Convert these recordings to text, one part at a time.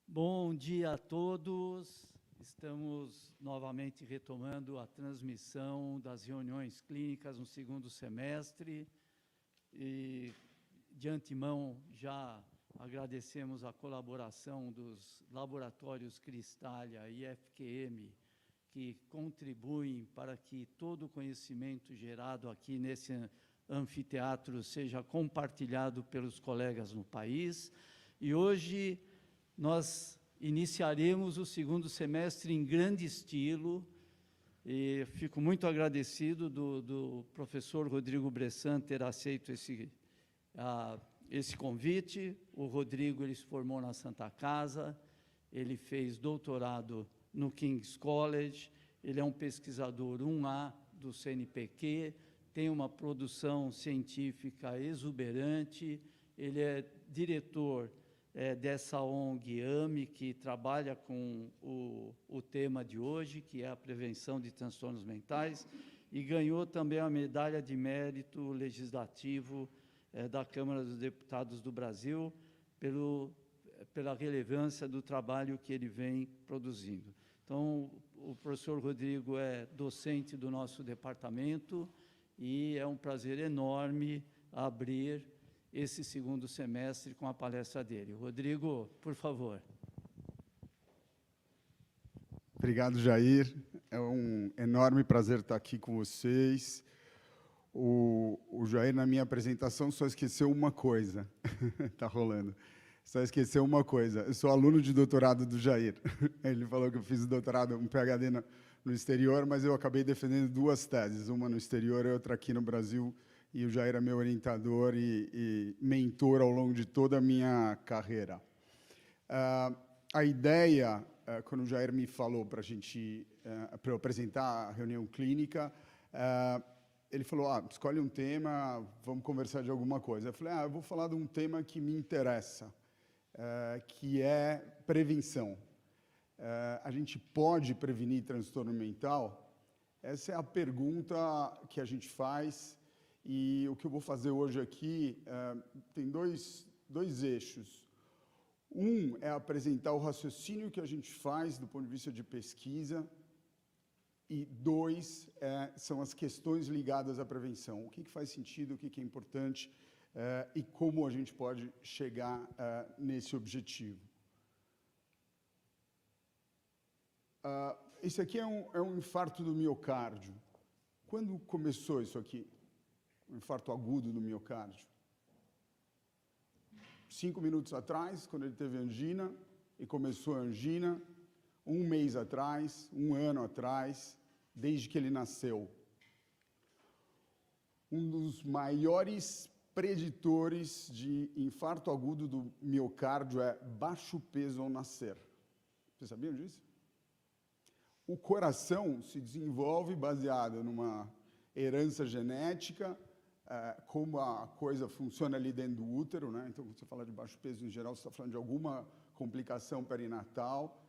Bom dia a todos. Estamos novamente retomando a transmissão das reuniões clínicas no segundo semestre e, de antemão, já agradecemos a colaboração dos laboratórios Cristália e FQM, que contribuem para que todo o conhecimento gerado aqui nesse anfiteatro seja compartilhado pelos colegas no país. E hoje nós iniciaremos o segundo semestre em grande estilo, e fico muito agradecido do professor Rodrigo Bressan ter aceito esse convite. O Rodrigo, ele se formou na Santa Casa, ele fez doutorado no King's College, ele é um pesquisador 1A do CNPq, tem uma produção científica exuberante, ele é diretor dessa ONG AME, que trabalha com o tema de hoje, que é a prevenção de transtornos mentais, e ganhou também a medalha de mérito legislativo da Câmara dos Deputados do Brasil, pela relevância do trabalho que ele vem produzindo. Então, o professor Rodrigo é docente do nosso departamento e é um prazer enorme abrir esse segundo semestre com a palestra dele. Rodrigo, por favor. Obrigado, Jair. É um enorme prazer estar aqui com vocês. O Jair, na minha apresentação, só esqueceu uma coisa. Está rolando. Só esqueceu uma coisa. Eu sou aluno de doutorado do Jair. Ele falou que eu fiz o doutorado, um PhD no exterior, mas eu acabei defendendo duas teses, uma no exterior e outra aqui no Brasil, e o Jair é meu orientador e mentor ao longo de toda a minha carreira. A ideia, quando o Jair me falou para eu apresentar a reunião clínica, ele falou, escolhe um tema, vamos conversar de alguma coisa. Eu falei, eu vou falar de um tema que me interessa, que é prevenção. A gente pode prevenir transtorno mental? Essa é a pergunta que a gente faz. E o que eu vou fazer hoje aqui tem dois eixos. Um é apresentar o raciocínio que a gente faz do ponto de vista de pesquisa, e dois são as questões ligadas à prevenção. O que faz sentido, o que é importante e como a gente pode chegar nesse objetivo. Esse aqui é um infarto do miocárdio. Quando começou isso aqui? Um infarto agudo do miocárdio. 5 minutos atrás, quando ele teve angina, e começou a angina, 1 mês atrás, 1 ano atrás, desde que ele nasceu. Um dos maiores preditores de infarto agudo do miocárdio é baixo peso ao nascer. Vocês sabiam disso? O coração se desenvolve baseado numa herança genética, como a coisa funciona ali dentro do útero, né? Então, quando você fala de baixo peso, em geral, você está falando de alguma complicação perinatal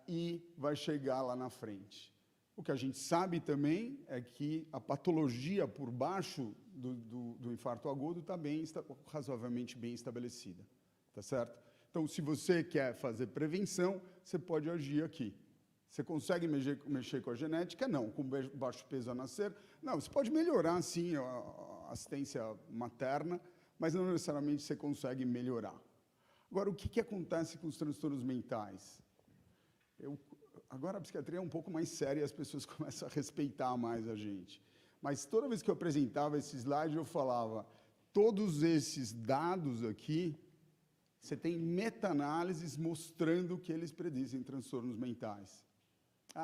e vai chegar lá na frente. O que a gente sabe também é que a patologia por baixo do infarto agudo está razoavelmente bem estabelecida, tá certo? Então, se você quer fazer prevenção, você pode agir aqui. Você consegue mexer com a genética? Não. Com baixo peso a nascer? Não. Você pode melhorar, sim, a assistência materna, mas não necessariamente você consegue melhorar. Agora, o que acontece com os transtornos mentais? Agora a psiquiatria é um pouco mais séria e as pessoas começam a respeitar mais a gente. Mas toda vez que eu apresentava esse slide, eu falava, todos esses dados aqui, você tem meta-análises mostrando que eles predizem transtornos mentais.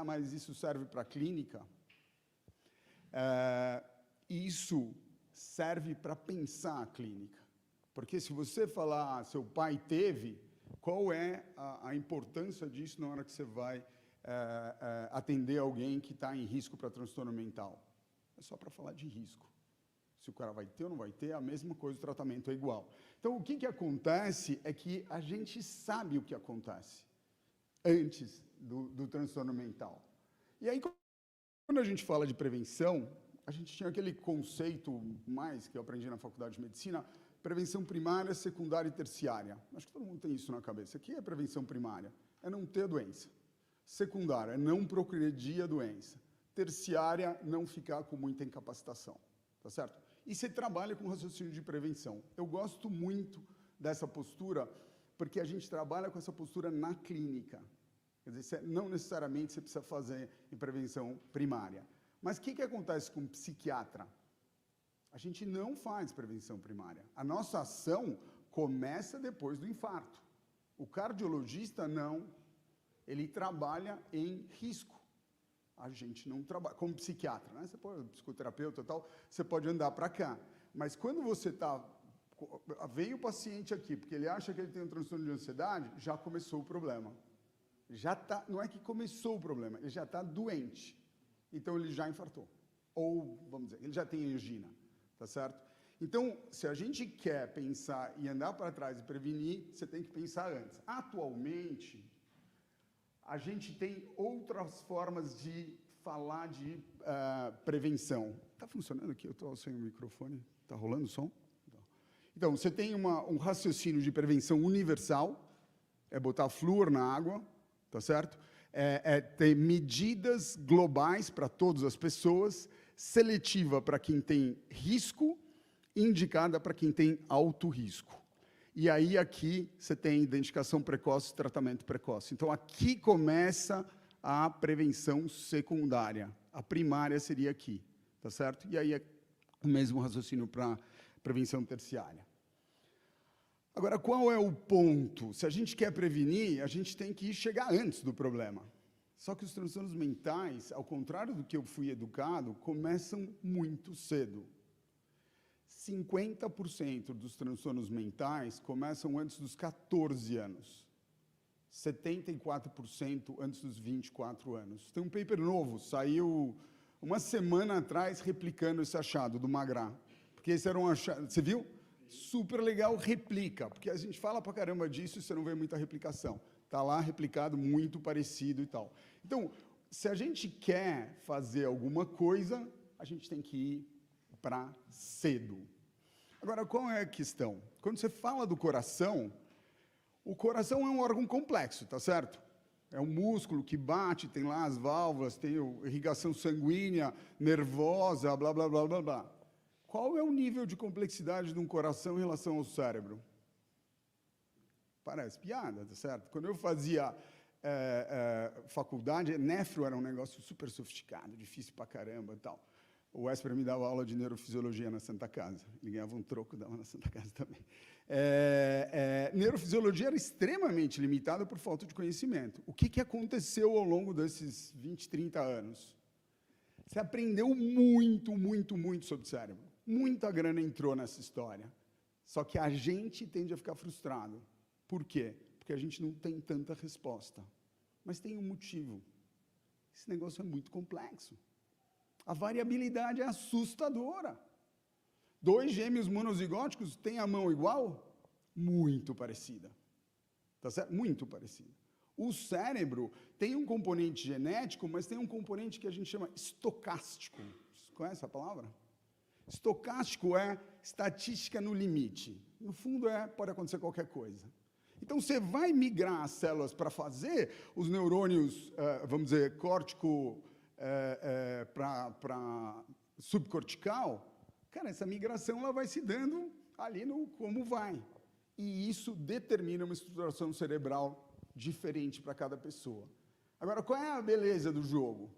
Mas isso serve para a clínica? Isso serve para pensar a clínica. Porque se você falar, seu pai teve, qual é a importância disso na hora que você vai atender alguém que está em risco para transtorno mental? É só para falar de risco. Se o cara vai ter ou não vai ter, a mesma coisa, o tratamento é igual. Então, o que acontece é que a gente sabe o que acontece antes do transtorno mental. E aí, quando a gente fala de prevenção, a gente tinha aquele conceito que eu aprendi na faculdade de medicina, prevenção primária, secundária e terciária. Acho que todo mundo tem isso na cabeça. O que é prevenção primária? É não ter a doença. Secundária é não progredir a doença. Terciária, não ficar com muita incapacitação. Tá certo? E você trabalha com raciocínio de prevenção. Eu gosto muito dessa postura, porque a gente trabalha com essa postura na clínica. Quer dizer, não necessariamente você precisa fazer em prevenção primária. Mas o que acontece com o psiquiatra? A gente não faz prevenção primária. A nossa ação começa depois do infarto. O cardiologista, não. Ele trabalha em risco. A gente não trabalha, como psiquiatra, né? Você pode, psicoterapeuta e tal, você pode andar para cá. Mas quando você veio o paciente aqui, porque ele acha que ele tem um transtorno de ansiedade, já começou o problema. Não é que começou o problema, ele já está doente. Então, ele já infartou. Ou, vamos dizer, ele já tem angina, tá certo? Então, se a gente quer pensar e andar para trás e prevenir, você tem que pensar antes. Atualmente, a gente tem outras formas de falar de prevenção. Está funcionando aqui? Eu estou sem o microfone. Está rolando o som? Então, você tem um raciocínio de prevenção universal, é botar flúor na água, tá certo? Ter medidas globais para todas as pessoas, seletiva para quem tem risco, indicada para quem tem alto risco. E aí, aqui, você tem identificação precoce e tratamento precoce. Então, aqui começa a prevenção secundária. A primária seria aqui, tá certo? E aí, é o mesmo raciocínio para prevenção terciária. Agora, qual é o ponto? Se a gente quer prevenir, a gente tem que chegar antes do problema. Só que os transtornos mentais, ao contrário do que eu fui educado, começam muito cedo. 50% dos transtornos mentais começam antes dos 14 anos. 74% antes dos 24 anos. Tem um paper novo, saiu uma semana atrás, replicando esse achado do Magra. Porque esse era um achado... Você viu? Super legal, replica. Porque a gente fala pra caramba disso e você não vê muita replicação. Está lá replicado, muito parecido e tal. Então, se a gente quer fazer alguma coisa, a gente tem que ir para cedo. Agora, qual é a questão? Quando você fala do coração, o coração é um órgão complexo, tá certo? É um músculo que bate, tem lá as válvulas, tem a irrigação sanguínea, nervosa, blá, blá, blá, blá, blá. Qual é o nível de complexidade de um coração em relação ao cérebro? Parece piada, tá certo? Quando eu fazia faculdade, nefro era um negócio super sofisticado, difícil pra caramba e tal. O Esper me dava aula de neurofisiologia na Santa Casa. Ele ganhava um troco, dava na Santa Casa também. Neurofisiologia era extremamente limitada por falta de conhecimento. O que aconteceu ao longo desses 20, 30 anos? Você aprendeu muito, muito, muito sobre o cérebro. Muita grana entrou nessa história. Só que a gente tende a ficar frustrado. Por quê? Porque a gente não tem tanta resposta. Mas tem um motivo. Esse negócio é muito complexo. A variabilidade é assustadora. 2 gêmeos monozigóticos têm a mão igual? Muito parecida. Tá certo? Muito parecida. O cérebro tem um componente genético, mas tem um componente que a gente chama estocástico. Você conhece a palavra? Estocástico é estatística no limite. No fundo, pode acontecer qualquer coisa. Então, você vai migrar as células para fazer os neurônios, vamos dizer, córtico para subcortical. Cara, essa migração ela vai se dando ali no como vai. E isso determina uma estruturação cerebral diferente para cada pessoa. Agora, qual é a beleza do jogo?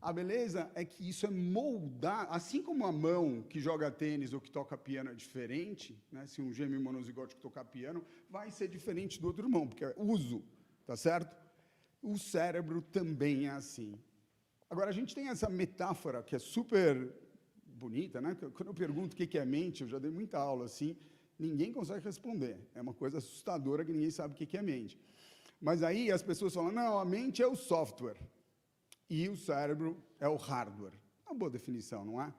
A beleza é que isso é moldar, assim como a mão que joga tênis ou que toca piano é diferente, né? Se um gêmeo monozigótico tocar piano, vai ser diferente do outro irmão, porque é uso, tá certo? O cérebro também é assim. Agora, a gente tem essa metáfora que é super bonita, né? Quando eu pergunto o que é mente, eu já dei muita aula assim, ninguém consegue responder. É uma coisa assustadora que ninguém sabe o que é mente. Mas aí as pessoas falam, não, a mente é o software. E o cérebro é o hardware. É uma boa definição, não é?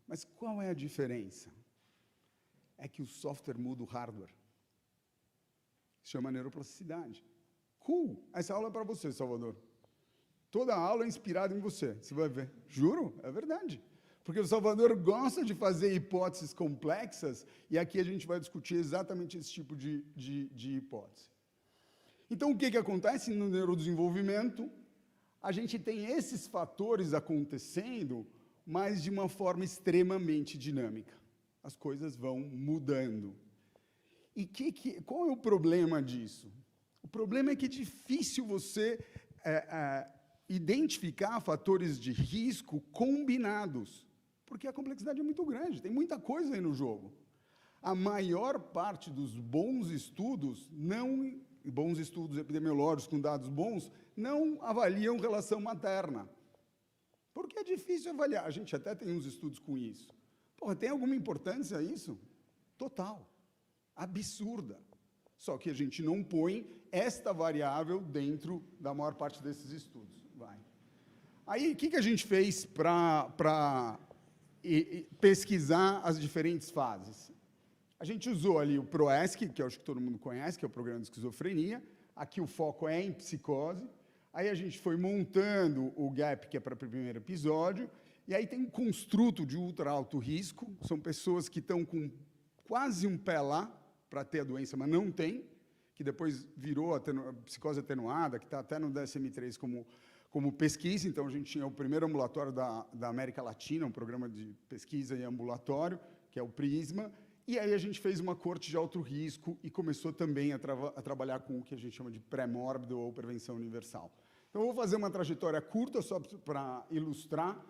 Mas qual é a diferença? É que o software muda o hardware. Se chama neuroplasticidade. Cool! Essa aula é para você, Salvador. Toda a aula é inspirada em você. Você vai ver. Juro? É verdade. Porque o Salvador gosta de fazer hipóteses complexas, e aqui a gente vai discutir exatamente esse tipo de hipótese. Então, o que acontece no neurodesenvolvimento? A gente tem esses fatores acontecendo, mas de uma forma extremamente dinâmica. As coisas vão mudando. E qual é o problema disso? O problema é que é difícil você identificar fatores de risco combinados, porque a complexidade é muito grande, tem muita coisa aí no jogo. A maior parte dos bons estudos epidemiológicos com dados bons, não avaliam relação materna. Porque é difícil avaliar. A gente até tem uns estudos com isso. Porra, tem alguma importância isso? Total. Absurda. Só que a gente não põe esta variável dentro da maior parte desses estudos. Vai. Aí, o que a gente fez para pesquisar as diferentes fases? A gente usou ali o PROESC, que eu acho que todo mundo conhece, que é o Programa de Esquizofrenia. Aqui o foco é em psicose. Aí a gente foi montando o GAP, que é para o primeiro episódio. E aí tem um construto de ultra alto risco. São pessoas que estão com quase um pé lá para ter a doença, mas não tem, que depois virou a psicose atenuada, que está até no DSM-3 como pesquisa. Então, a gente tinha o primeiro ambulatório da América Latina, um programa de pesquisa e ambulatório, que é o PRISMA. E aí a gente fez uma corte de alto risco e começou também a trabalhar com o que a gente chama de pré-mórbido ou prevenção universal. Então, eu vou fazer uma trajetória curta só para ilustrar.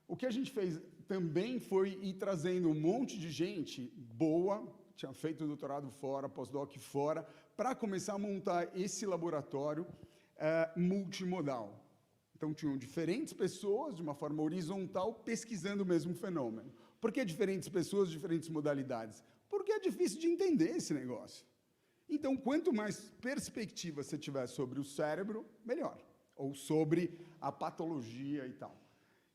O que a gente fez também foi ir trazendo um monte de gente boa, tinha feito doutorado fora, pós-doc fora, para começar a montar esse laboratório multimodal. Então, tinham diferentes pessoas, de uma forma horizontal, pesquisando o mesmo fenômeno. Por que diferentes pessoas, diferentes modalidades? Porque é difícil de entender esse negócio. Então, quanto mais perspectiva você tiver sobre o cérebro, melhor. Ou sobre a patologia e tal.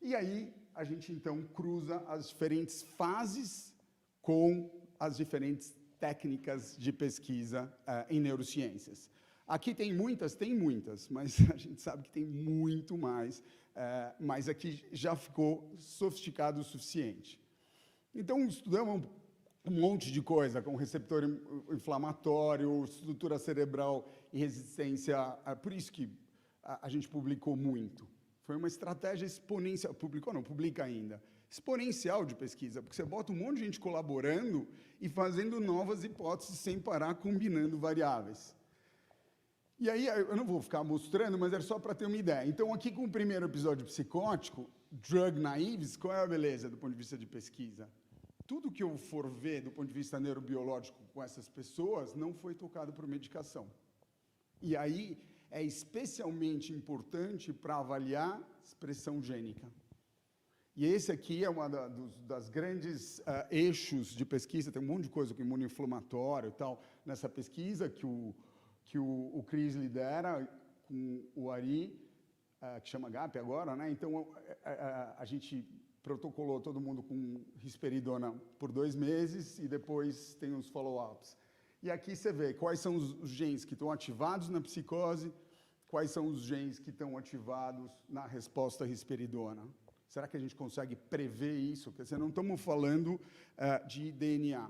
E aí, a gente, então, cruza as diferentes fases com as diferentes técnicas de pesquisa em neurociências. Aqui tem muitas, mas a gente sabe que tem muito mais, mas aqui já ficou sofisticado o suficiente. Então, estudamos um monte de coisa, com receptor inflamatório, estrutura cerebral e resistência, por isso que a gente publicou muito. Foi uma estratégia exponencial, publica ainda, exponencial de pesquisa, porque você bota um monte de gente colaborando e fazendo novas hipóteses sem parar, combinando variáveis. E aí, eu não vou ficar mostrando, mas era só para ter uma ideia. Então, aqui com o primeiro episódio psicótico, drug naives, qual é a beleza do ponto de vista de pesquisa? Tudo que eu for ver do ponto de vista neurobiológico com essas pessoas não foi tocado por medicação. E aí é especialmente importante para avaliar expressão gênica. E esse aqui é uma das grandes eixos de pesquisa, tem um monte de coisa com imunoinflamatório e tal, nessa pesquisa que o Cris lidera com o Ari, que chama GAP agora, né? Então, a gente protocolou todo mundo com risperidona por 2 meses e depois tem os follow-ups. E aqui você vê quais são os genes que estão ativados na psicose, quais são os genes que estão ativados na resposta à risperidona. Será que a gente consegue prever isso? Porque não estamos falando de DNA,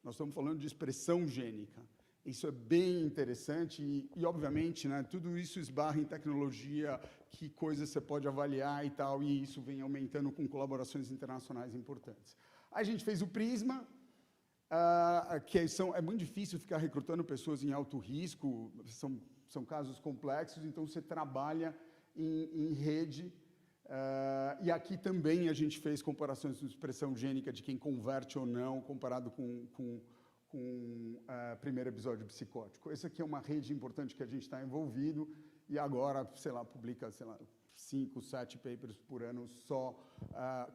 nós estamos falando de expressão gênica. Isso é bem interessante e obviamente, né, tudo isso esbarra em tecnologia, que coisas você pode avaliar e tal, e isso vem aumentando com colaborações internacionais importantes. Aí a gente fez o PRISMA, é muito difícil ficar recrutando pessoas em alto risco, são casos complexos, então você trabalha em rede, e aqui também a gente fez comparações de expressão gênica de quem converte ou não, comparado com o primeiro episódio psicótico. Esse aqui é uma rede importante que a gente está envolvido e agora, publica, 5, 7 papers por ano só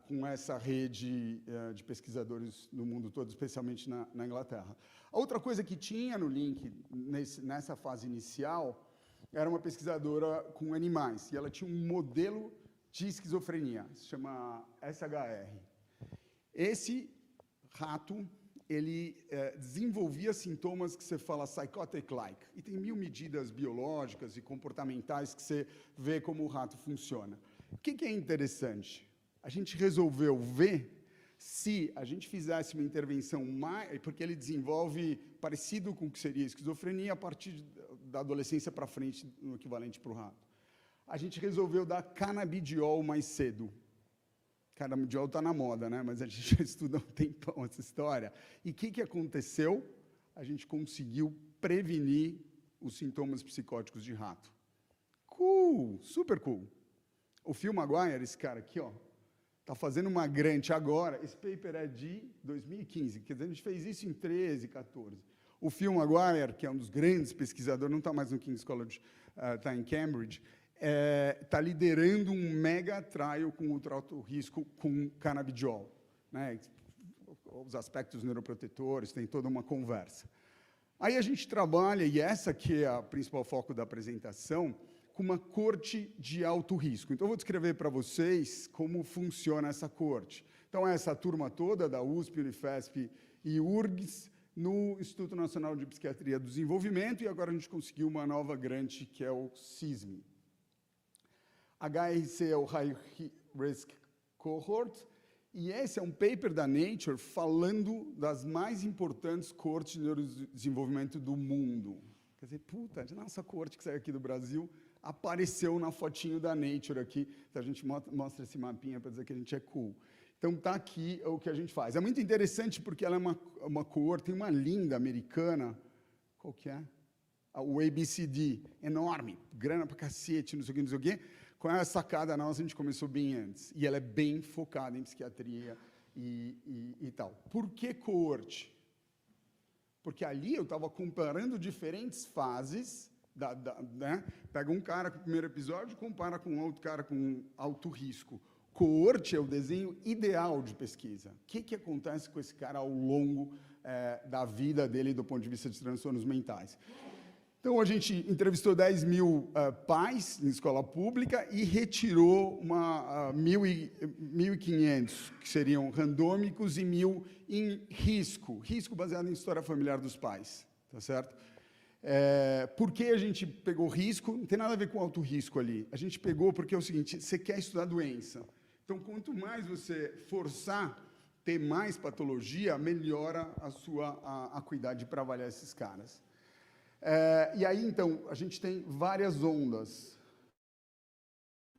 com essa rede de pesquisadores no mundo todo, especialmente na Inglaterra. A outra coisa que tinha no link, nessa fase inicial, era uma pesquisadora com animais, e ela tinha um modelo de esquizofrenia, se chama SHR. Esse rato, ele desenvolvia sintomas que você fala psychotic-like. E tem 1000 medidas biológicas e comportamentais que você vê como o rato funciona. O que é interessante? a gente resolveu ver se a gente fizesse uma intervenção mais... Porque ele desenvolve parecido com o que seria a esquizofrenia a partir da adolescência para frente, no equivalente para o rato. A gente resolveu dar canabidiol mais cedo. Canabidiol está na moda, né? Mas a gente já estuda há um tempão essa história. E o que aconteceu? A gente conseguiu prevenir os sintomas psicóticos de rato. Cool! Super cool! O Phil Maguire, esse cara aqui, ó, está fazendo uma grant agora. Esse paper é de 2015, quer dizer, a gente fez isso em 13, 14. O Phil Maguire, que é um dos grandes pesquisadores, não está mais no King's College, está em Cambridge, está liderando um mega trial com ultra alto risco com canabidiol, né? Os aspectos neuroprotetores, tem toda uma conversa. Aí a gente trabalha, e essa que é o principal foco da apresentação, com uma corte de alto risco. Então, eu vou descrever para vocês como funciona essa corte. Então, é essa turma toda da USP, Unifesp e URGS, no Instituto Nacional de Psiquiatria do Desenvolvimento, e agora a gente conseguiu uma nova grant, que é o CISM. HRC é o High Risk Cohort, e esse é um paper da Nature falando das mais importantes cortes de neurodesenvolvimento do mundo. Quer dizer, puta, a nossa corte que saiu aqui do Brasil apareceu na fotinho da Nature aqui. Então, a gente mostra esse mapinha para dizer que a gente é cool. Então, está aqui o que a gente faz. É muito interessante porque ela é uma coorte, tem uma linda americana, qual que é? O ABCD, enorme, grana pra cacete, não sei o quê. Com essa sacada nossa, a gente começou bem antes. E ela é bem focada em psiquiatria e tal. Por que coorte? Porque ali eu estava comparando diferentes fases, né? Pega um cara com o primeiro episódio, compara com outro cara com alto risco. Coorte é o desenho ideal de pesquisa. O que acontece com esse cara ao longo da vida dele do ponto de vista de transtornos mentais? Então, a gente entrevistou 10 mil pais em escola pública e retirou 1.500, que seriam randômicos, e 1.000 em risco. Risco baseado em história familiar dos pais, tá certo? Por que a gente pegou risco? Não tem nada a ver com alto risco ali. A gente pegou porque é o seguinte, você quer estudar doença. Então, quanto mais você forçar ter mais patologia, melhora a sua acuidade para avaliar esses caras. E aí, então, a gente tem várias ondas.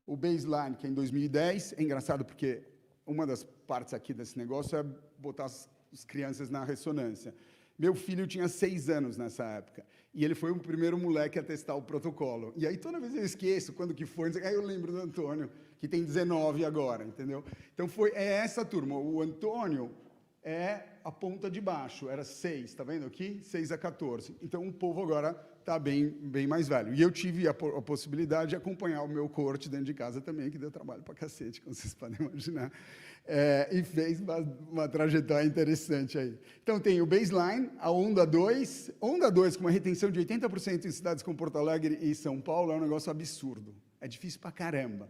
O baseline, que é em 2010, é engraçado porque uma das partes aqui desse negócio é botar as crianças na ressonância. Meu filho tinha 6 anos nessa época, e ele foi o primeiro moleque a testar o protocolo. E aí, toda vez eu esqueço quando que foi, aí eu lembro do Antônio, que tem 19 agora, entendeu? Então, é essa turma. O Antônio é a ponta de baixo, era 6, tá vendo aqui? 6 a 14. Então, o povo agora está bem mais velho. E eu tive a possibilidade de acompanhar o meu coorte dentro de casa também, que deu trabalho para cacete, como vocês podem imaginar. E fez uma trajetória interessante aí. Então, tem o baseline, a onda 2. Onda 2, com uma retenção de 80% em cidades como Porto Alegre e São Paulo, é um negócio absurdo. É difícil pra caramba.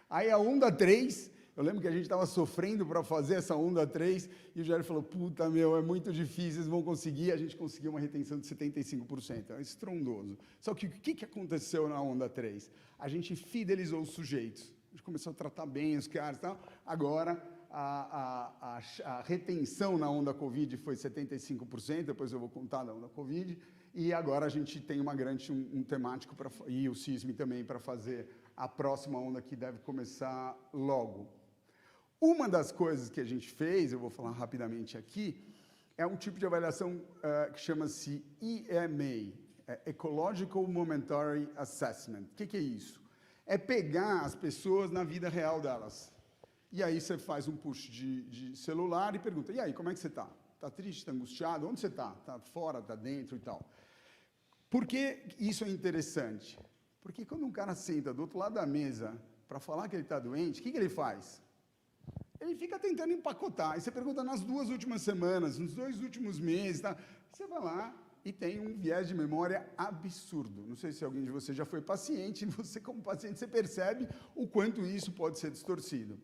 Aí, a onda 3... Eu lembro que a gente estava sofrendo para fazer essa onda 3, e o Jair falou, puta, meu, é muito difícil, eles vão conseguir. A gente conseguiu uma retenção de 75%, é estrondoso. Só que o que aconteceu na onda 3? A gente fidelizou os sujeitos, a gente começou a tratar bem os caras e tal. Agora, a retenção na onda Covid foi 75%, depois eu vou contar da onda Covid, e agora a gente tem uma grande, um temático, e o CISM também, para fazer a próxima onda que deve começar logo. Uma das coisas que a gente fez, eu vou falar rapidamente aqui, é um tipo de avaliação que chama-se EMA, Ecological Momentary Assessment. O que é isso? É pegar as pessoas na vida real delas. E aí você faz um push de celular e pergunta, e aí, como é que você está? Está triste, está angustiado? Onde você está? Está fora, está dentro e tal. Por que isso é interessante? Porque quando um cara senta do outro lado da mesa para falar que ele está doente, o que ele faz? Ele fica tentando empacotar. Aí você pergunta nas 2 últimas semanas, nos 2 últimos meses, tá? Você vai lá e tem um viés de memória absurdo. Não sei se alguém de vocês já foi paciente, e você, como paciente, você percebe o quanto isso pode ser distorcido.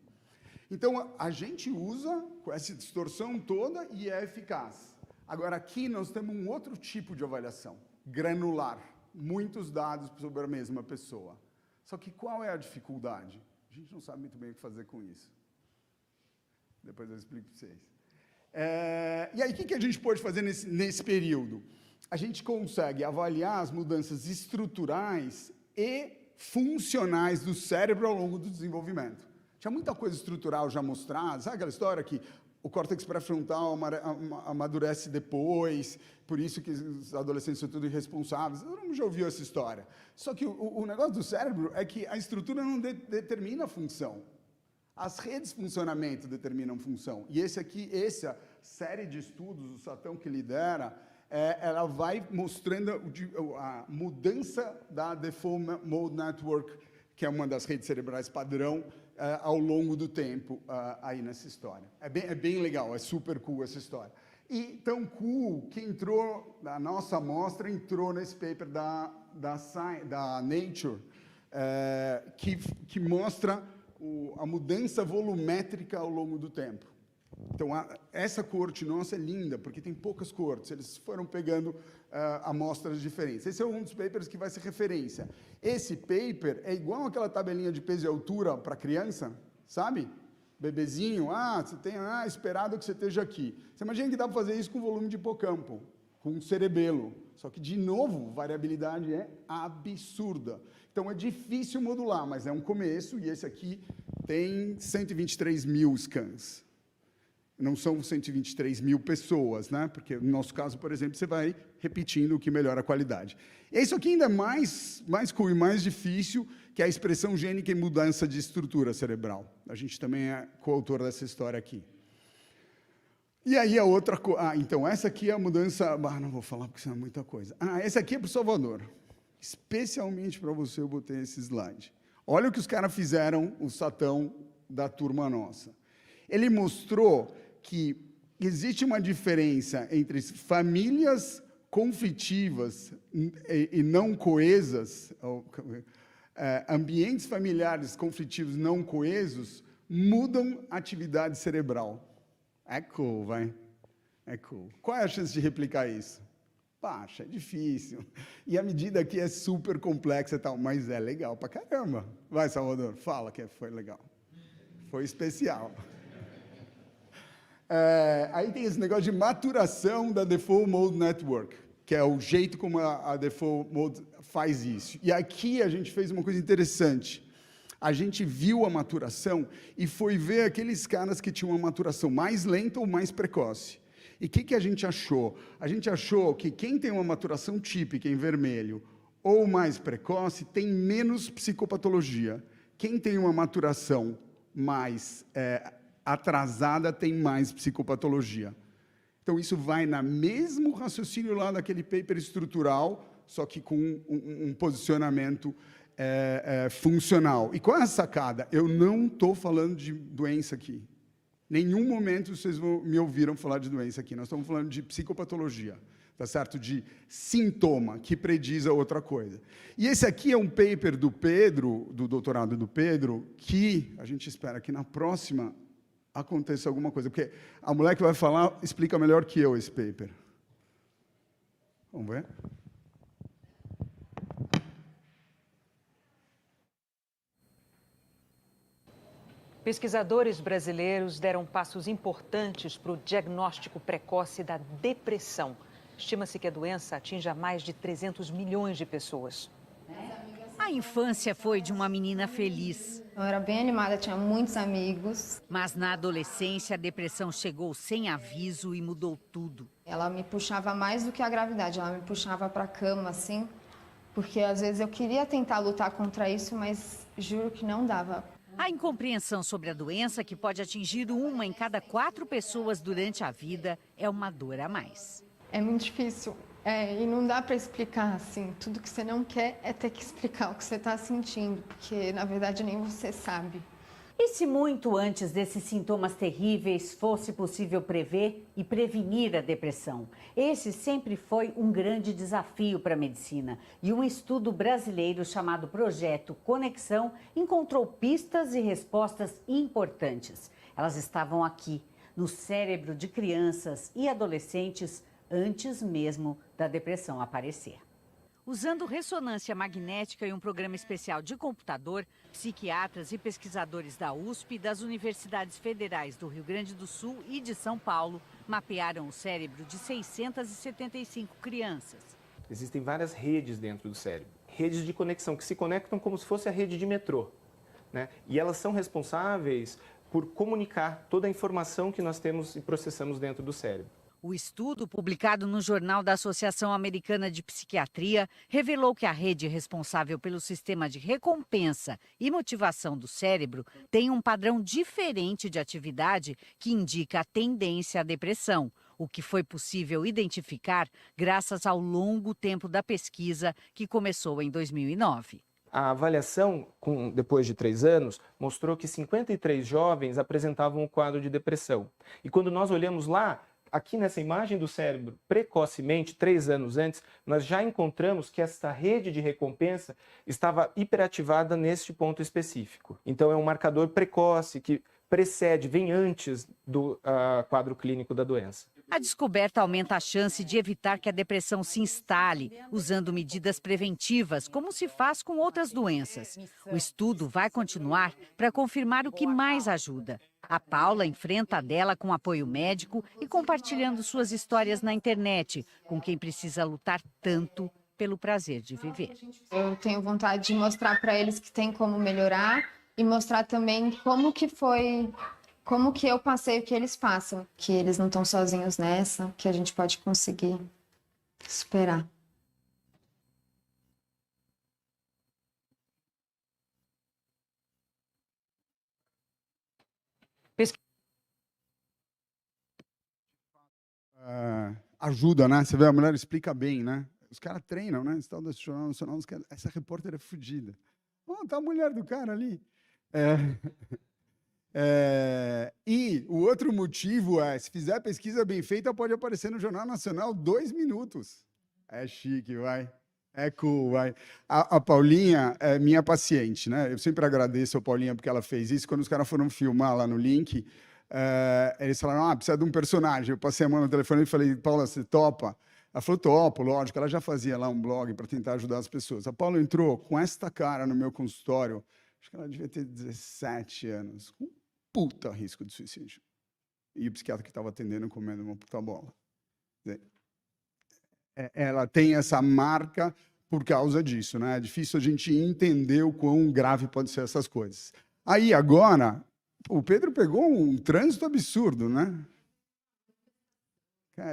Então, a gente usa com essa distorção toda e é eficaz. Agora, aqui nós temos um outro tipo de avaliação, granular. Muitos dados sobre a mesma pessoa. Só que qual é a dificuldade? A gente não sabe muito bem o que fazer com isso. Depois eu explico para vocês. E aí, o que a gente pode fazer nesse período? A gente consegue avaliar as mudanças estruturais e funcionais do cérebro ao longo do desenvolvimento. Tinha muita coisa estrutural já mostrada, sabe aquela história que o córtex pré-frontal amadurece depois, por isso que os adolescentes são tudo irresponsáveis. Todo mundo já ouviu essa história. Só que o negócio do cérebro é que a estrutura não determina a função. As redes de funcionamento determinam função. E essa série de estudos, o Satão que lidera, ela vai mostrando a mudança da Default Mode Network, que é uma das redes cerebrais padrão, ao longo do tempo aí nessa história. É bem legal, é super cool essa história. E tão cool que entrou, a nossa amostra entrou nesse paper da Nature, que mostra a mudança volumétrica ao longo do tempo. Então, essa coorte nossa é linda, porque tem poucas coortes. Eles foram pegando amostras diferentes. Esse é um dos papers que vai ser referência. Esse paper é igual aquela tabelinha de peso e altura para criança, sabe? Bebezinho, você tem esperado que você esteja aqui. Você imagina que dá para fazer isso com volume de hipocampo, com um cerebelo. Só que, de novo, variabilidade é absurda. Então, é difícil modular, mas é um começo, e esse aqui tem 123 mil scans. Não são 123 mil pessoas, né? Porque no nosso caso, por exemplo, você vai repetindo o que melhora a qualidade. Isso aqui ainda é mais cool e mais difícil, que é a expressão gênica e mudança de estrutura cerebral. A gente também é coautor dessa história aqui. E aí a outra coisa... então essa aqui é a mudança... não vou falar porque senão é muita coisa. Essa aqui é para o Salvador. Especialmente para você eu botei esse slide. Olha o que os caras fizeram, o Satão da turma nossa. Ele mostrou que existe uma diferença entre famílias conflitivas e não coesas, ambientes familiares conflitivos não coesos, mudam a atividade cerebral. É cool, vai? É cool. Qual é a chance de replicar isso? Baixa, é difícil. E a medida aqui é super complexa e tal, mas é legal pra caramba. Vai, Salvador, fala que foi legal. Foi especial. Aí tem esse negócio de maturação da Default Mode Network, que é o jeito como a Default Mode faz isso. E aqui a gente fez uma coisa interessante. A gente viu a maturação e foi ver aqueles caras que tinham uma maturação mais lenta ou mais precoce. E o que a gente achou? A gente achou que quem tem uma maturação típica em vermelho ou mais precoce tem menos psicopatologia. Quem tem uma maturação mais atrasada tem mais psicopatologia. Então, isso vai no mesmo raciocínio lá daquele paper estrutural, só que com um posicionamento funcional. E qual é a sacada? Eu não estou falando de doença aqui. Nenhum momento vocês me ouviram falar de doença aqui. Nós estamos falando de psicopatologia, tá certo? De sintoma que prediz a outra coisa. E esse aqui é um paper do Pedro, do doutorado do Pedro, que a gente espera que na próxima aconteça alguma coisa, porque a mulher que vai falar explica melhor que eu esse paper. Vamos ver? Pesquisadores brasileiros deram passos importantes para o diagnóstico precoce da depressão. Estima-se que a doença atinja mais de 300 milhões de pessoas. A infância foi de uma menina feliz. Eu era bem animada, tinha muitos amigos. Mas na adolescência, a depressão chegou sem aviso e mudou tudo. Ela me puxava mais do que a gravidade, ela me puxava para a cama, assim, porque às vezes eu queria tentar lutar contra isso, mas juro que não dava. A incompreensão sobre a doença, que pode atingir 1 em cada 4 pessoas durante a vida, é uma dor a mais. É muito difícil. E não dá para explicar, assim, tudo que você não quer é ter que explicar o que você está sentindo, porque, na verdade, nem você sabe. E se muito antes desses sintomas terríveis fosse possível prever e prevenir a depressão? Esse sempre foi um grande desafio para a medicina. E um estudo brasileiro chamado Projeto Conexão encontrou pistas e respostas importantes. Elas estavam aqui, no cérebro de crianças e adolescentes, antes mesmo da depressão aparecer. Usando ressonância magnética e um programa especial de computador, psiquiatras e pesquisadores da USP e das universidades federais do Rio Grande do Sul e de São Paulo mapearam o cérebro de 675 crianças. Existem várias redes dentro do cérebro, redes de conexão que se conectam como se fosse a rede de metrô, né? E elas são responsáveis por comunicar toda a informação que nós temos e processamos dentro do cérebro. O estudo, publicado no Jornal da Associação Americana de Psiquiatria, revelou que a rede responsável pelo sistema de recompensa e motivação do cérebro tem um padrão diferente de atividade que indica a tendência à depressão, o que foi possível identificar graças ao longo tempo da pesquisa que começou em 2009. A avaliação, depois de 3 anos, mostrou que 53 jovens apresentavam um quadro de depressão. E quando nós olhamos lá, aqui nessa imagem do cérebro, precocemente, 3 anos antes, nós já encontramos que essa rede de recompensa estava hiperativada neste ponto específico. Então é um marcador precoce que precede, vem antes do quadro clínico da doença. A descoberta aumenta a chance de evitar que a depressão se instale, usando medidas preventivas, como se faz com outras doenças. O estudo vai continuar para confirmar o que mais ajuda. A Paula enfrenta a dela com apoio médico e compartilhando suas histórias na internet, com quem precisa lutar tanto pelo prazer de viver. Eu tenho vontade de mostrar para eles que tem como melhorar e mostrar também como que eu passei o que eles passam, que eles não estão sozinhos nessa, que a gente pode conseguir superar. Ajuda, né? Você vê, a mulher explica bem, né? Os caras treinam, né? Esse tal do Jornal Nacional, essa repórter é fodida. Oh, tá a mulher do cara ali. E o outro motivo é, se fizer pesquisa bem feita, pode aparecer no Jornal Nacional 2 minutos. É chique, vai. É cool, vai. A Paulinha é minha paciente, né? Eu sempre agradeço a Paulinha porque ela fez isso. Quando os caras foram filmar lá no Link, eles falaram, precisa de um personagem. Eu passei a mão no telefone e falei, Paula, você topa? Ela falou, topo, lógico. Ela já fazia lá um blog para tentar ajudar as pessoas. A Paula entrou com esta cara no meu consultório, acho que ela devia ter 17 anos, com puta risco de suicídio. E o psiquiatra que estava atendendo comendo uma puta bola. Ela tem essa marca por causa disso, né? É difícil a gente entender o quão grave pode ser essas coisas. Aí, agora, o Pedro pegou um trânsito absurdo, né?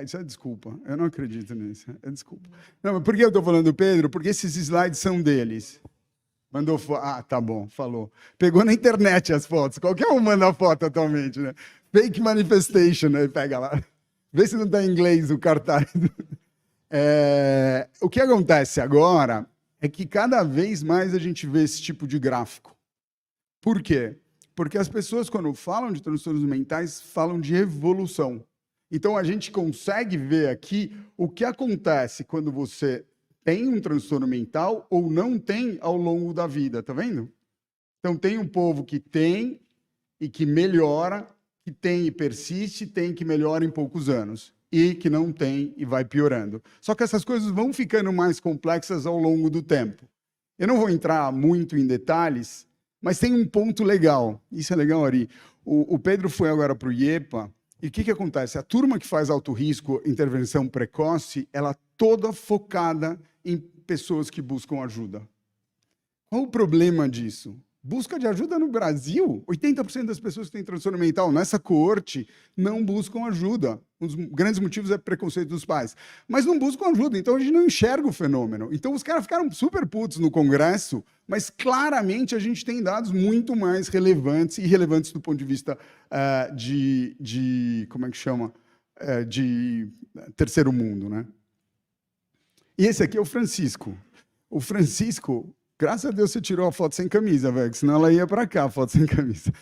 Isso é desculpa. Eu não acredito nisso. É desculpa. Não, mas por que eu estou falando do Pedro? Porque esses slides são deles. Mandou foto. Tá bom, falou. Pegou na internet as fotos. Qualquer um manda foto atualmente, né? Fake manifestation, aí pega lá. Vê se não está em inglês o cartaz. O que acontece agora é que cada vez mais a gente vê esse tipo de gráfico. Por quê? Porque as pessoas, quando falam de transtornos mentais, falam de evolução. Então, a gente consegue ver aqui o que acontece quando você tem um transtorno mental ou não tem ao longo da vida, tá vendo? Então, tem um povo que tem e que melhora, que tem e persiste, tem que melhora em poucos anos, e que não tem e vai piorando. Só que essas coisas vão ficando mais complexas ao longo do tempo. Eu não vou entrar muito em detalhes, mas tem um ponto legal. Isso é legal, Ari. O Pedro foi agora para o IEPA, e o que acontece? A turma que faz alto risco, intervenção precoce, ela toda focada em pessoas que buscam ajuda. Qual o problema disso? Busca de ajuda no Brasil, 80% das pessoas que têm transtorno mental nessa coorte não buscam ajuda. Um dos grandes motivos é preconceito dos pais. Mas não buscam ajuda, então a gente não enxerga o fenômeno. Então os caras ficaram super putos no Congresso, mas claramente a gente tem dados muito mais relevantes, e relevantes do ponto de vista como é que chama? De terceiro mundo, né? E esse aqui é o Francisco. O Francisco... Graças a Deus você tirou a foto sem camisa, velho, senão ela ia para cá, a foto sem camisa.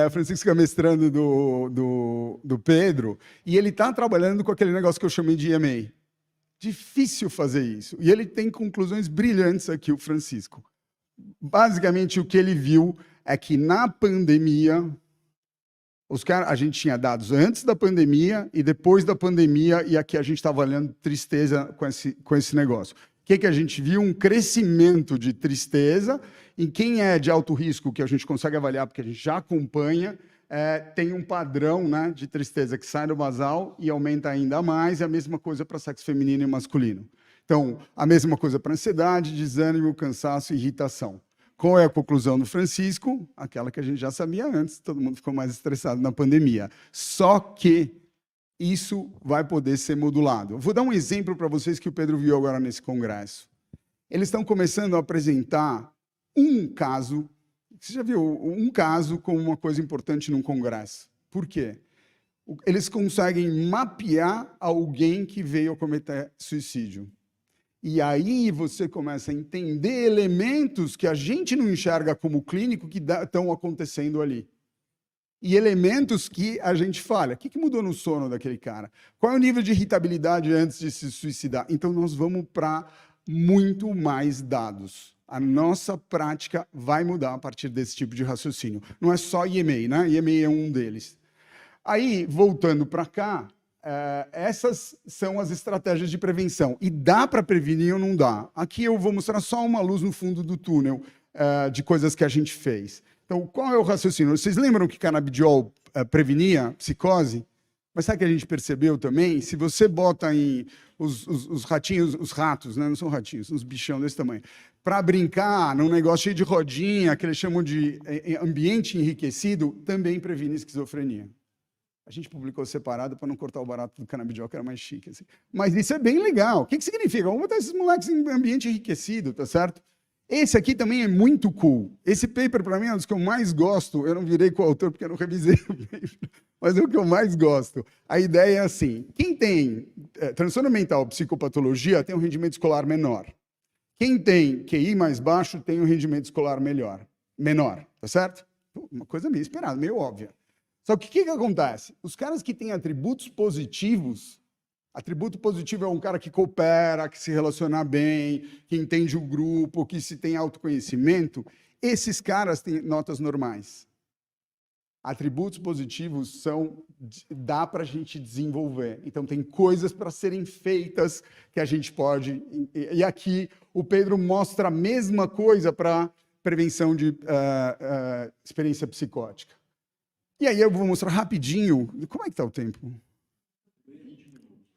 O Francisco é mestrando do Pedro, e ele está trabalhando com aquele negócio que eu chamei de EMA. Difícil fazer isso. E ele tem conclusões brilhantes aqui, o Francisco. Basicamente, o que ele viu é que na pandemia, a gente tinha dados antes da pandemia e depois da pandemia, e aqui a gente está avaliando tristeza com esse negócio. que a gente viu? Um crescimento de tristeza. Em quem é de alto risco, que a gente consegue avaliar, porque a gente já acompanha, tem um padrão, né, de tristeza que sai do basal e aumenta ainda mais, e a mesma coisa para sexo feminino e masculino. Então, a mesma coisa para ansiedade, desânimo, cansaço e irritação. Qual é a conclusão do Francisco? Aquela que a gente já sabia antes, todo mundo ficou mais estressado na pandemia. Só que isso vai poder ser modulado. Eu vou dar um exemplo para vocês que o Pedro viu agora nesse congresso. Eles estão começando a apresentar um caso, você já viu, um caso como uma coisa importante num congresso. Por quê? Eles conseguem mapear alguém que veio a cometer suicídio. E aí você começa a entender elementos que a gente não enxerga como clínico que estão acontecendo ali. E elementos que a gente falha. O que mudou no sono daquele cara? Qual é o nível de irritabilidade antes de se suicidar? Então nós vamos para muito mais dados. A nossa prática vai mudar a partir desse tipo de raciocínio. Não é só IMA, né? IMA é um deles. Aí, voltando para cá, essas são as estratégias de prevenção. E dá para prevenir ou não dá? Aqui eu vou mostrar só uma luz no fundo do túnel de coisas que a gente fez. Então, qual é o raciocínio? Vocês lembram que canabidiol prevenia psicose? Mas sabe o que a gente percebeu também? Se você bota em os ratinhos, os ratos, né? Não são ratinhos, uns bichão desse tamanho, para brincar num negócio cheio de rodinha, que eles chamam de ambiente enriquecido, também previne esquizofrenia. A gente publicou separado para não cortar o barato do canabidiol, que era mais chique. Assim. Mas isso é bem legal. O que significa? Vamos botar esses moleques em ambiente enriquecido, tá certo? Esse aqui também é muito cool. Esse paper, para mim, é um dos que eu mais gosto. Eu não virei coautor porque eu não revisei o paper, mas é o que eu mais gosto. A ideia é assim, quem tem transtorno mental, psicopatologia, tem um rendimento escolar menor. Quem tem QI mais baixo tem um rendimento escolar menor, tá certo? Uma coisa meio esperada, meio óbvia. Só que o que acontece? Os caras que têm atributos positivos, atributo positivo é um cara que coopera, que se relaciona bem, que entende o grupo, que se tem autoconhecimento, esses caras têm notas normais. Atributos positivos dá para a gente desenvolver. Então, tem coisas para serem feitas que a gente pode... E aqui, o Pedro mostra a mesma coisa para prevenção de experiência psicótica. E aí eu vou mostrar rapidinho... Como é que está o tempo?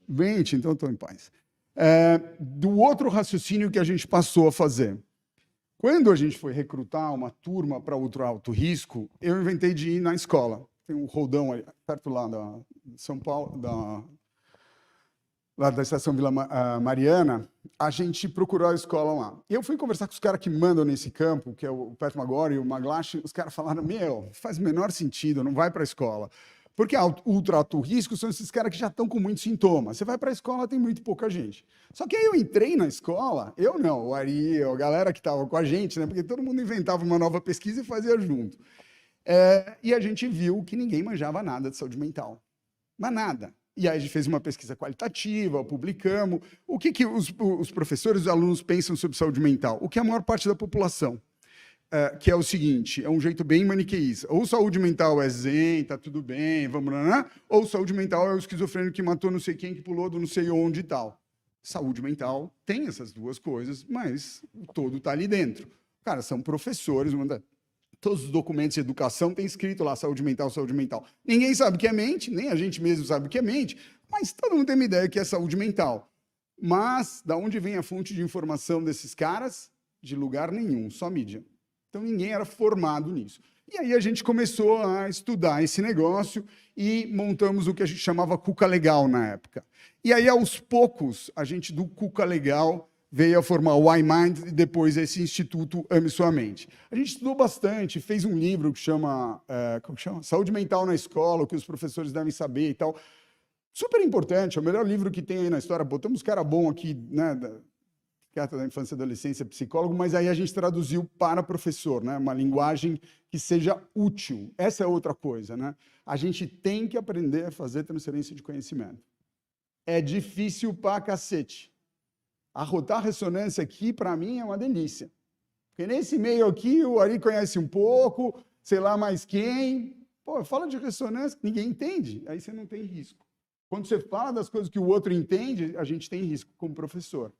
20, então estou em paz. Do outro raciocínio que a gente passou a fazer. Quando a gente foi recrutar uma turma para outro alto risco, eu inventei de ir na escola. Tem um roldão ali, perto lá da São Paulo, lá da estação Vila Mariana, a gente procurou a escola lá. Eu fui conversar com os caras que mandam nesse campo, que é o Pat Magori e o Maglash, os caras falaram, faz o menor sentido, não vai para a escola. Porque ultra alto risco são esses caras que já estão com muitos sintomas. Você vai para a escola, tem muito pouca gente. Só que aí eu entrei na escola, eu não, o Ari, a galera que estava com a gente, né? Porque todo mundo inventava uma nova pesquisa e fazia junto. E a gente viu que ninguém manjava nada de saúde mental. Mas nada. E aí a gente fez uma pesquisa qualitativa, publicamos. O que os professores e os alunos pensam sobre saúde mental? O que a maior parte da população. Que é o seguinte, é um jeito bem maniqueísta. Ou saúde mental é zen, tá tudo bem, vamos lá, ou saúde mental é o esquizofrênico que matou não sei quem, que pulou do não sei onde e tal. Saúde mental tem essas duas coisas, mas o todo está ali dentro. Cara, são professores, todos os documentos de educação tem escrito lá saúde mental, saúde mental. Ninguém sabe o que é mente, nem a gente mesmo sabe o que é mente, mas todo mundo tem uma ideia que é saúde mental. Mas, da onde vem a fonte de informação desses caras? De lugar nenhum, só mídia. Então, ninguém era formado nisso. E aí a gente começou a estudar esse negócio e montamos o que a gente chamava Cuca Legal na época. E aí, aos poucos, a gente do Cuca Legal veio a formar o iMind e depois esse Instituto Ame Sua Mente. A gente estudou bastante, fez um livro que chama, como que chama? Saúde Mental na Escola, o que os professores devem saber e tal. Super importante, é o melhor livro que tem aí na história. Botamos cara bom aqui, né? Psiquiatra da infância e adolescência, psicólogo, mas aí a gente traduziu para professor, né? Uma linguagem que seja útil. Essa é outra coisa, né? A gente tem que aprender a fazer transferência de conhecimento. É difícil pra cacete. Arrotar ressonância aqui, para mim, é uma delícia. Porque nesse meio aqui, o Ari conhece um pouco, sei lá mais quem. Pô, fala de ressonância, ninguém entende, aí você não tem risco. Quando você fala das coisas que o outro entende, a gente tem risco como professor.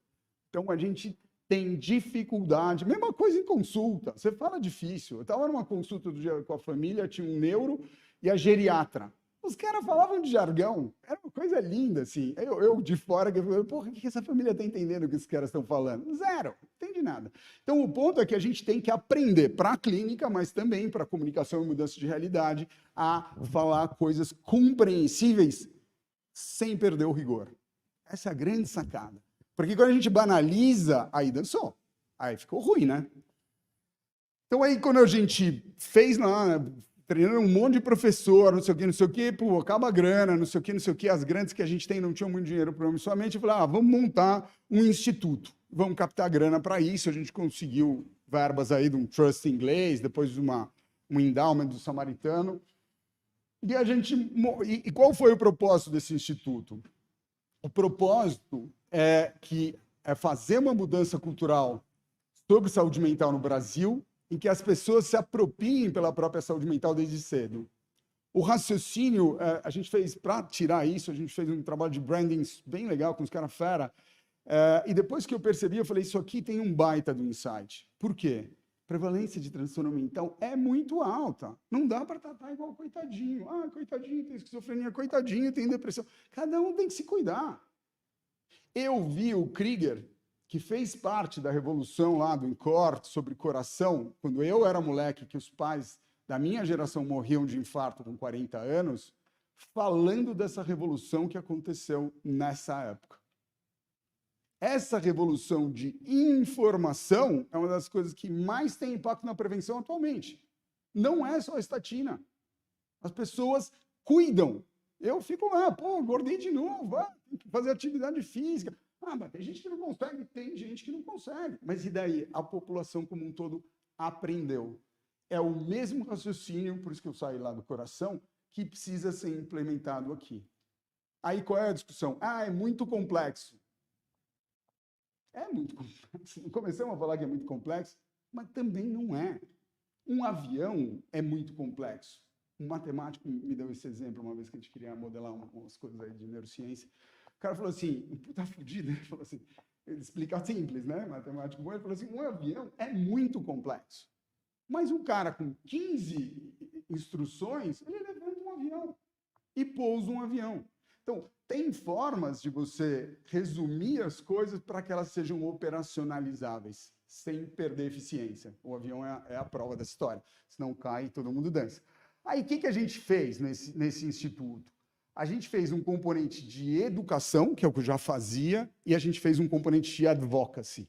Então, a gente tem dificuldade, mesma coisa em consulta, você fala difícil. Eu estava numa consulta do dia com a família, tinha um neuro e a geriatra. Os caras falavam de jargão, era uma coisa linda, assim. Eu de fora, que eu falei, porra, o que essa família está entendendo o que esses caras estão falando? Zero, não entende nada. Então, o ponto é que a gente tem que aprender para a clínica, mas também para a comunicação e mudança de realidade, a falar coisas compreensíveis sem perder o rigor. Essa é a grande sacada. Porque quando a gente banaliza, aí dançou. Aí ficou ruim, né? Então, aí, quando a gente fez lá, treinando um monte de professor, não sei o quê, pô, acaba a grana, não sei o quê, as grandes que a gente tem não tinham muito dinheiro para somente, eu falei, vamos montar um instituto, vamos captar grana para isso, a gente conseguiu verbas aí de um trust inglês, depois de um endowment do Samaritano, e qual foi o propósito desse instituto? O propósito é fazer uma mudança cultural sobre saúde mental no Brasil, em que as pessoas se apropriem pela própria saúde mental desde cedo. O raciocínio, a gente fez, para tirar isso, a gente fez um trabalho de branding bem legal com os caras fera, e depois que eu percebi, eu falei, isso aqui tem um baita do insight. Por quê? A prevalência de transtorno mental é muito alta. Não dá para tratar igual coitadinho. Coitadinho tem esquizofrenia, coitadinho tem depressão. Cada um tem que se cuidar. Eu vi o Krieger, que fez parte da revolução lá do INCOR sobre coração, quando eu era moleque, que os pais da minha geração morriam de infarto com 40 anos, falando dessa revolução que aconteceu nessa época. Essa revolução de informação é uma das coisas que mais tem impacto na prevenção atualmente. Não é só a estatina. As pessoas cuidam. Eu fico lá, engordei de novo, tem que fazer atividade física. Mas tem gente que não consegue, tem gente que não consegue. Mas e daí? A população como um todo aprendeu. É o mesmo raciocínio, por isso que eu saí lá do coração, que precisa ser implementado aqui. Aí qual é a discussão? É muito complexo. É muito complexo. Começamos a falar que é muito complexo, mas também não é. Um avião é muito complexo. Um matemático me deu esse exemplo uma vez que a gente queria modelar umas coisas aí de neurociência. O cara falou assim, tá fudido, ele falou assim, ele explica simples, né, matemático bom, ele falou assim, um avião é muito complexo, mas um cara com 15 instruções, ele levanta um avião e pousa um avião. Então, tem formas de você resumir as coisas para que elas sejam operacionalizáveis, sem perder eficiência. O avião é a prova dessa história, senão cai e todo mundo dança. Aí, o que a gente fez nesse instituto? A gente fez um componente de educação, que é o que eu já fazia, e a gente fez um componente de advocacy.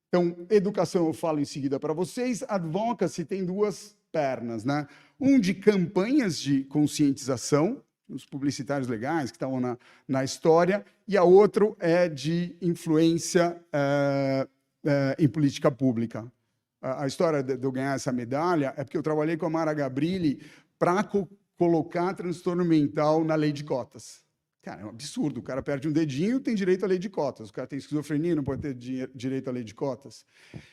Então, educação eu falo em seguida para vocês, advocacy tem duas pernas, né? Um de campanhas de conscientização, os publicitários legais que estavam na história, e a outra é de influência em política pública. A história de eu ganhar essa medalha é porque eu trabalhei com a Mara Gabrilli para colocar transtorno mental na lei de cotas. Cara, é um absurdo. O cara perde um dedinho, tem direito à lei de cotas. O cara tem esquizofrenia, não pode ter direito à lei de cotas.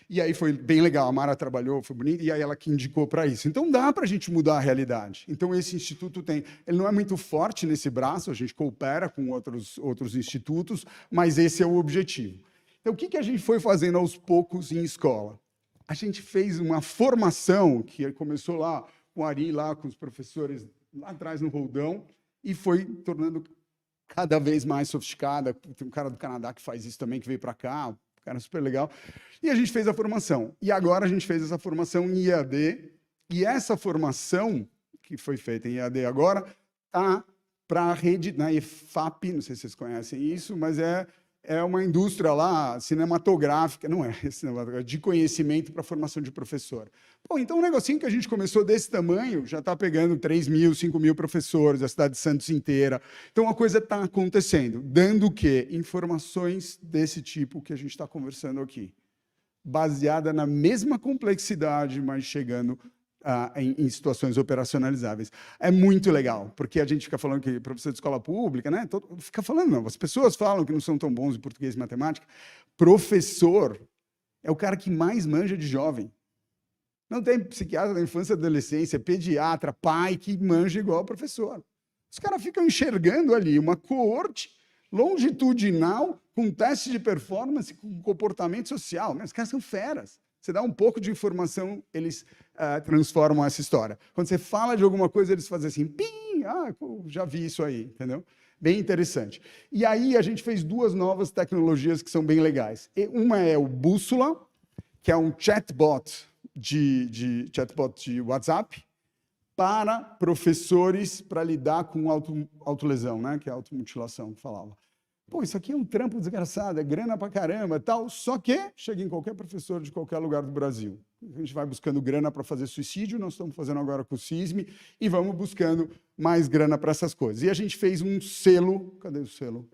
E aí foi bem legal. A Mara trabalhou, foi bonito, e aí ela que indicou para isso. Então dá para a gente mudar a realidade. Então esse instituto ele não é muito forte nesse braço, a gente coopera com outros institutos, mas esse é o objetivo. Então o que a gente foi fazendo aos poucos em escola? A gente fez uma formação que começou lá com o Ari, lá com os professores lá atrás no Roldão, e foi tornando cada vez mais sofisticada. Tem um cara do Canadá que faz isso também, que veio para cá, um cara super legal. E a gente fez a formação. E agora a gente fez essa formação em IAD, e essa formação, que foi feita em IAD agora, está para a rede, na EFAP, não sei se vocês conhecem isso, mas é uma indústria lá cinematográfica, não é de conhecimento para formação de professor. Pô, então um negocinho que a gente começou desse tamanho já está pegando 3.000, 5.000 professores, a cidade de Santos inteira. Então a coisa está acontecendo, dando o quê? Informações desse tipo que a gente está conversando aqui, baseada na mesma complexidade, mas chegando em situações operacionalizáveis. É muito legal, porque a gente fica falando que professor de escola pública, né? Fica falando, não, as pessoas falam que não são tão bons em português e matemática. Professor é o cara que mais manja de jovem. Não tem psiquiatra da infância e adolescência, pediatra, pai que manja igual professor. Os caras ficam enxergando ali uma coorte longitudinal com teste de performance, com comportamento social. Os caras são feras. Você dá um pouco de informação, eles transformam essa história. Quando você fala de alguma coisa, eles fazem assim, pim, já vi isso aí, entendeu? Bem interessante. E aí a gente fez 2 novas tecnologias que são bem legais. Uma é o Bússola, que é um chatbot de WhatsApp para professores para lidar com autolesão, né? Que é a automutilação que falava. Pô, isso aqui é um trampo desgraçado, é grana pra caramba, tal. Só que chega em qualquer professor de qualquer lugar do Brasil. A gente vai buscando grana para fazer suicídio, nós estamos fazendo agora com o CISM, e vamos buscando mais grana para essas coisas. E a gente fez um selo, cadê o selo?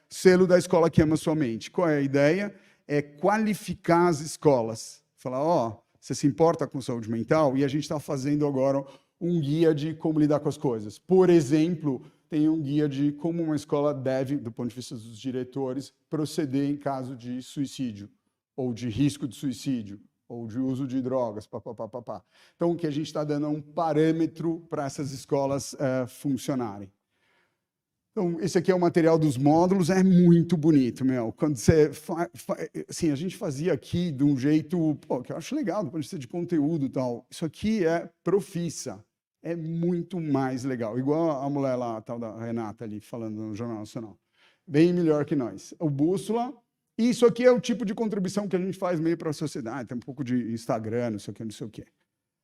Selo da Escola que Ama Sua Mente. Qual é a ideia? É qualificar as escolas. Falar, você se importa com saúde mental? E a gente está fazendo agora um guia de como lidar com as coisas. Por exemplo, tem um guia de como uma escola deve, do ponto de vista dos diretores, proceder em caso de suicídio, ou de risco de suicídio, ou de uso de drogas, papapá. Então, o que a gente está dando é um parâmetro para essas escolas funcionarem. Então, esse aqui é o material dos módulos, é muito bonito, meu. Quando você assim, a gente fazia aqui de um jeito, que eu acho legal, do ponto de vista de conteúdo e tal. Isso aqui é profissa. É muito mais legal. Igual a mulher lá, a tal da Renata ali, falando no Jornal Nacional. Bem melhor que nós. O Bússola. E isso aqui é o tipo de contribuição que a gente faz meio para a sociedade. Tem um pouco de Instagram, não sei o quê.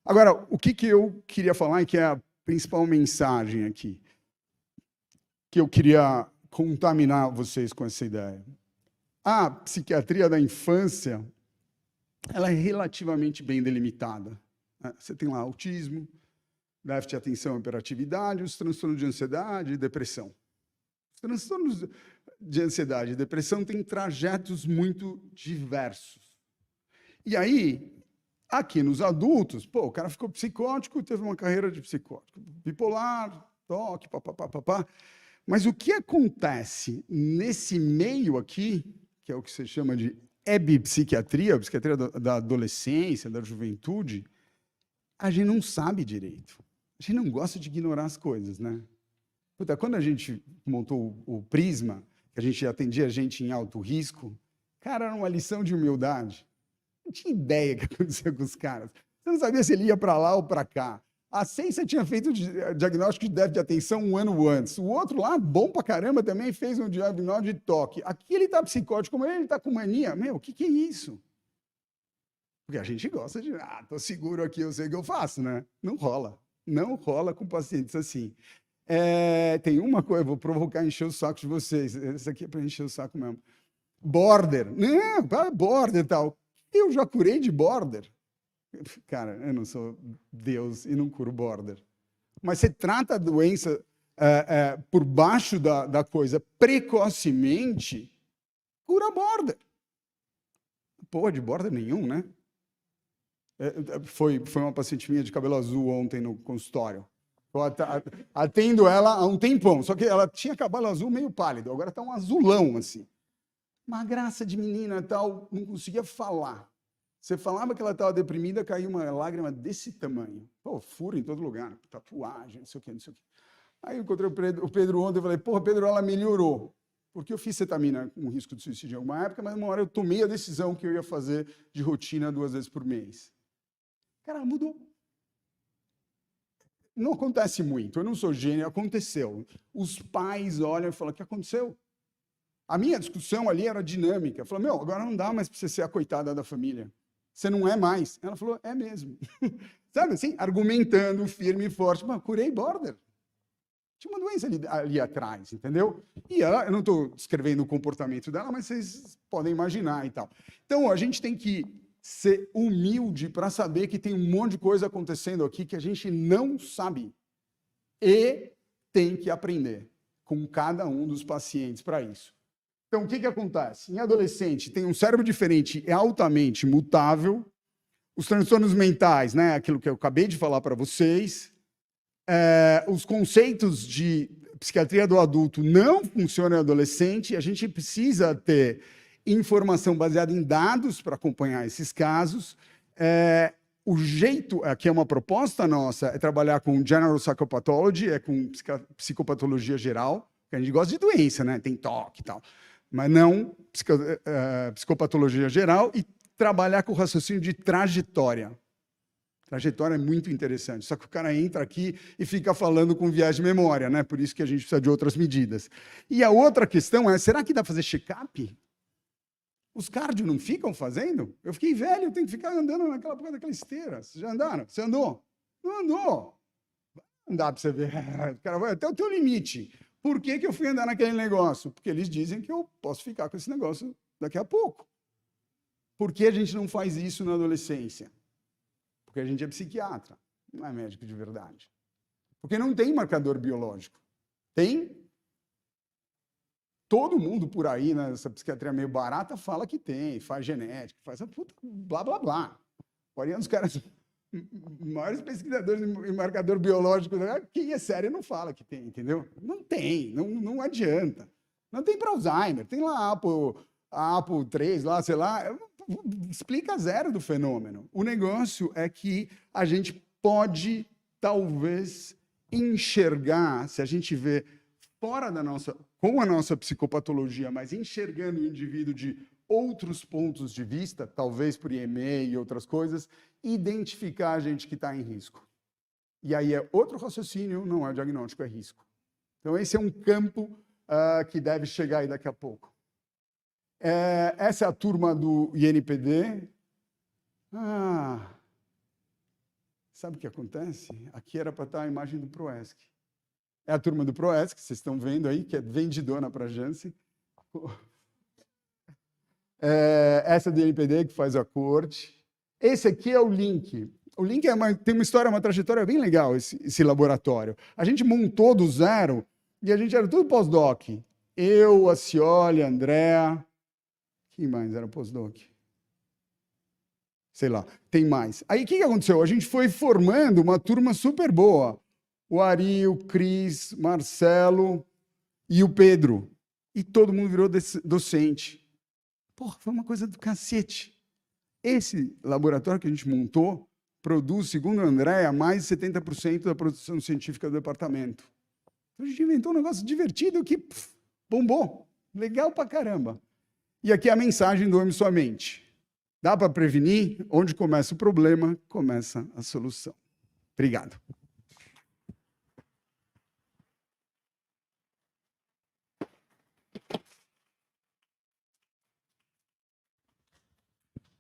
Agora, o que eu queria falar, e que é a principal mensagem aqui, que eu queria contaminar vocês com essa ideia. A psiquiatria da infância, ela é relativamente bem delimitada. Você tem lá autismo, déficit de atenção e hiperatividade, os transtornos de ansiedade e depressão. Os transtornos de ansiedade e depressão têm trajetos muito diversos. E aí, aqui nos adultos, o cara ficou psicótico, teve uma carreira de psicótico, bipolar, toque, papapá. Mas o que acontece nesse meio aqui, que é o que se chama de psiquiatria, a psiquiatria da adolescência, da juventude, a gente não sabe direito. A gente não gosta de ignorar as coisas, né? Puta, quando a gente montou o Prisma, que a gente atendia gente em alto risco, cara, era uma lição de humildade. Não tinha ideia do que acontecia com os caras. Você não sabia se ele ia para lá ou para cá. A Ciência tinha feito o diagnóstico de déficit de atenção 1 ano antes. O outro lá, bom pra caramba, também fez um diagnóstico de toque. Aqui ele está psicótico, como ele está com mania. Meu, o que é isso? Porque a gente gosta de, tô seguro aqui, eu sei o que eu faço, né? Não rola. Não rola com pacientes assim. Tem uma coisa, eu vou provocar encher o saco de vocês. Esse aqui é para encher o saco mesmo. Border. Não, border e tal. Eu já curei de border. Cara, eu não sou Deus e não curo border. Mas você trata a doença por baixo da coisa precocemente, cura border. Porra, de border nenhum, né? Foi uma paciente minha de cabelo azul ontem no consultório. Eu atendo ela há um tempão, só que ela tinha cabelo azul meio pálido, agora está um azulão, assim. Uma graça de menina e tal, não conseguia falar. Você falava que ela estava deprimida, caiu uma lágrima desse tamanho. Furo em todo lugar, tatuagem, não sei o quê. Aí eu encontrei o Pedro ontem e falei, Pedro, ela melhorou. Porque eu fiz cetamina com risco de suicídio em alguma época, mas uma hora eu tomei a decisão que eu ia fazer de rotina 2 vezes por mês. Cara, ela mudou. Não acontece muito, eu não sou gênio, aconteceu. Os pais olham e falam, o que aconteceu? A minha discussão ali era dinâmica. Eu falei, agora não dá mais para você ser a coitada da família. Você não é mais. Ela falou, é mesmo. Sabe assim? Argumentando firme e forte. Curei border. Tinha uma doença ali atrás, entendeu? E ela, eu não estou descrevendo o comportamento dela, mas vocês podem imaginar e tal. Então, a gente tem que ser humilde para saber que tem um monte de coisa acontecendo aqui que a gente não sabe. E tem que aprender com cada um dos pacientes para isso. Então, o que acontece? Em adolescente, tem um cérebro diferente, é altamente mutável. Os transtornos mentais, né, aquilo que eu acabei de falar para vocês. Os conceitos de psiquiatria do adulto não funcionam em adolescente. A gente precisa ter informação baseada em dados para acompanhar esses casos. O jeito, aqui é uma proposta nossa, é trabalhar com General Psychopathology, com psicopatologia geral, que a gente gosta de doença, né? Tem toque e tal. mas não psicopatologia geral, e trabalhar com o raciocínio de trajetória. Trajetória é muito interessante, só que o cara entra aqui e fica falando com viés de memória, né? Por isso que a gente precisa de outras medidas. E a outra questão é, será que dá para fazer check-up? Os cardio não ficam fazendo? Eu fiquei velho, eu tenho que ficar andando naquela porra daquela esteira. Vocês já andaram? Você andou? Não andou. Não dá para você ver. O cara vai até o teu limite. Por que eu fui andar naquele negócio? Porque eles dizem que eu posso ficar com esse negócio daqui a pouco. Por que a gente não faz isso na adolescência? Porque a gente é psiquiatra, não é médico de verdade. Porque não tem marcador biológico. Tem. Todo mundo por aí, nessa psiquiatria meio barata, fala que tem, faz genética, faz puta, blá, blá, blá. Porém, os caras, maiores pesquisadores em marcador biológico, quem é sério não fala que tem, entendeu? Não tem, não adianta. Não tem para Alzheimer, tem lá a APO 3, lá, sei lá, explica zero do fenômeno. O negócio é que a gente pode, talvez, enxergar, se a gente vê fora da nossa, com a nossa psicopatologia, mas enxergando o indivíduo de outros pontos de vista, talvez por IME e outras coisas, identificar a gente que está em risco. E aí é outro raciocínio, não é diagnóstico, é risco. Então esse é um campo que deve chegar aí daqui a pouco. Essa é a turma do INPD. Sabe o que acontece? Aqui era para estar a imagem do PROESC. É a turma do PROESC, que vocês estão vendo aí, que é vendidona para a Janssen. Essa do INPD, que faz a corte. Esse aqui é o Link. O Link tem uma história, uma trajetória bem legal, esse laboratório. A gente montou do zero e a gente era tudo pós-doc. Eu, a Cioli, a Andrea. Quem mais era pós-doc? Sei lá, tem mais. Aí o que aconteceu? A gente foi formando uma turma super boa. O Ari, o Cris, Marcelo e o Pedro. E todo mundo virou docente. Porra, foi uma coisa do cacete. Esse laboratório que a gente montou produz, segundo a Andréa, mais de 70% da produção científica do departamento. Então a gente inventou um negócio divertido que bombou. Legal pra caramba. E aqui é a mensagem do Ame Sua Mente. Dá para prevenir? Onde começa o problema, começa a solução. Obrigado.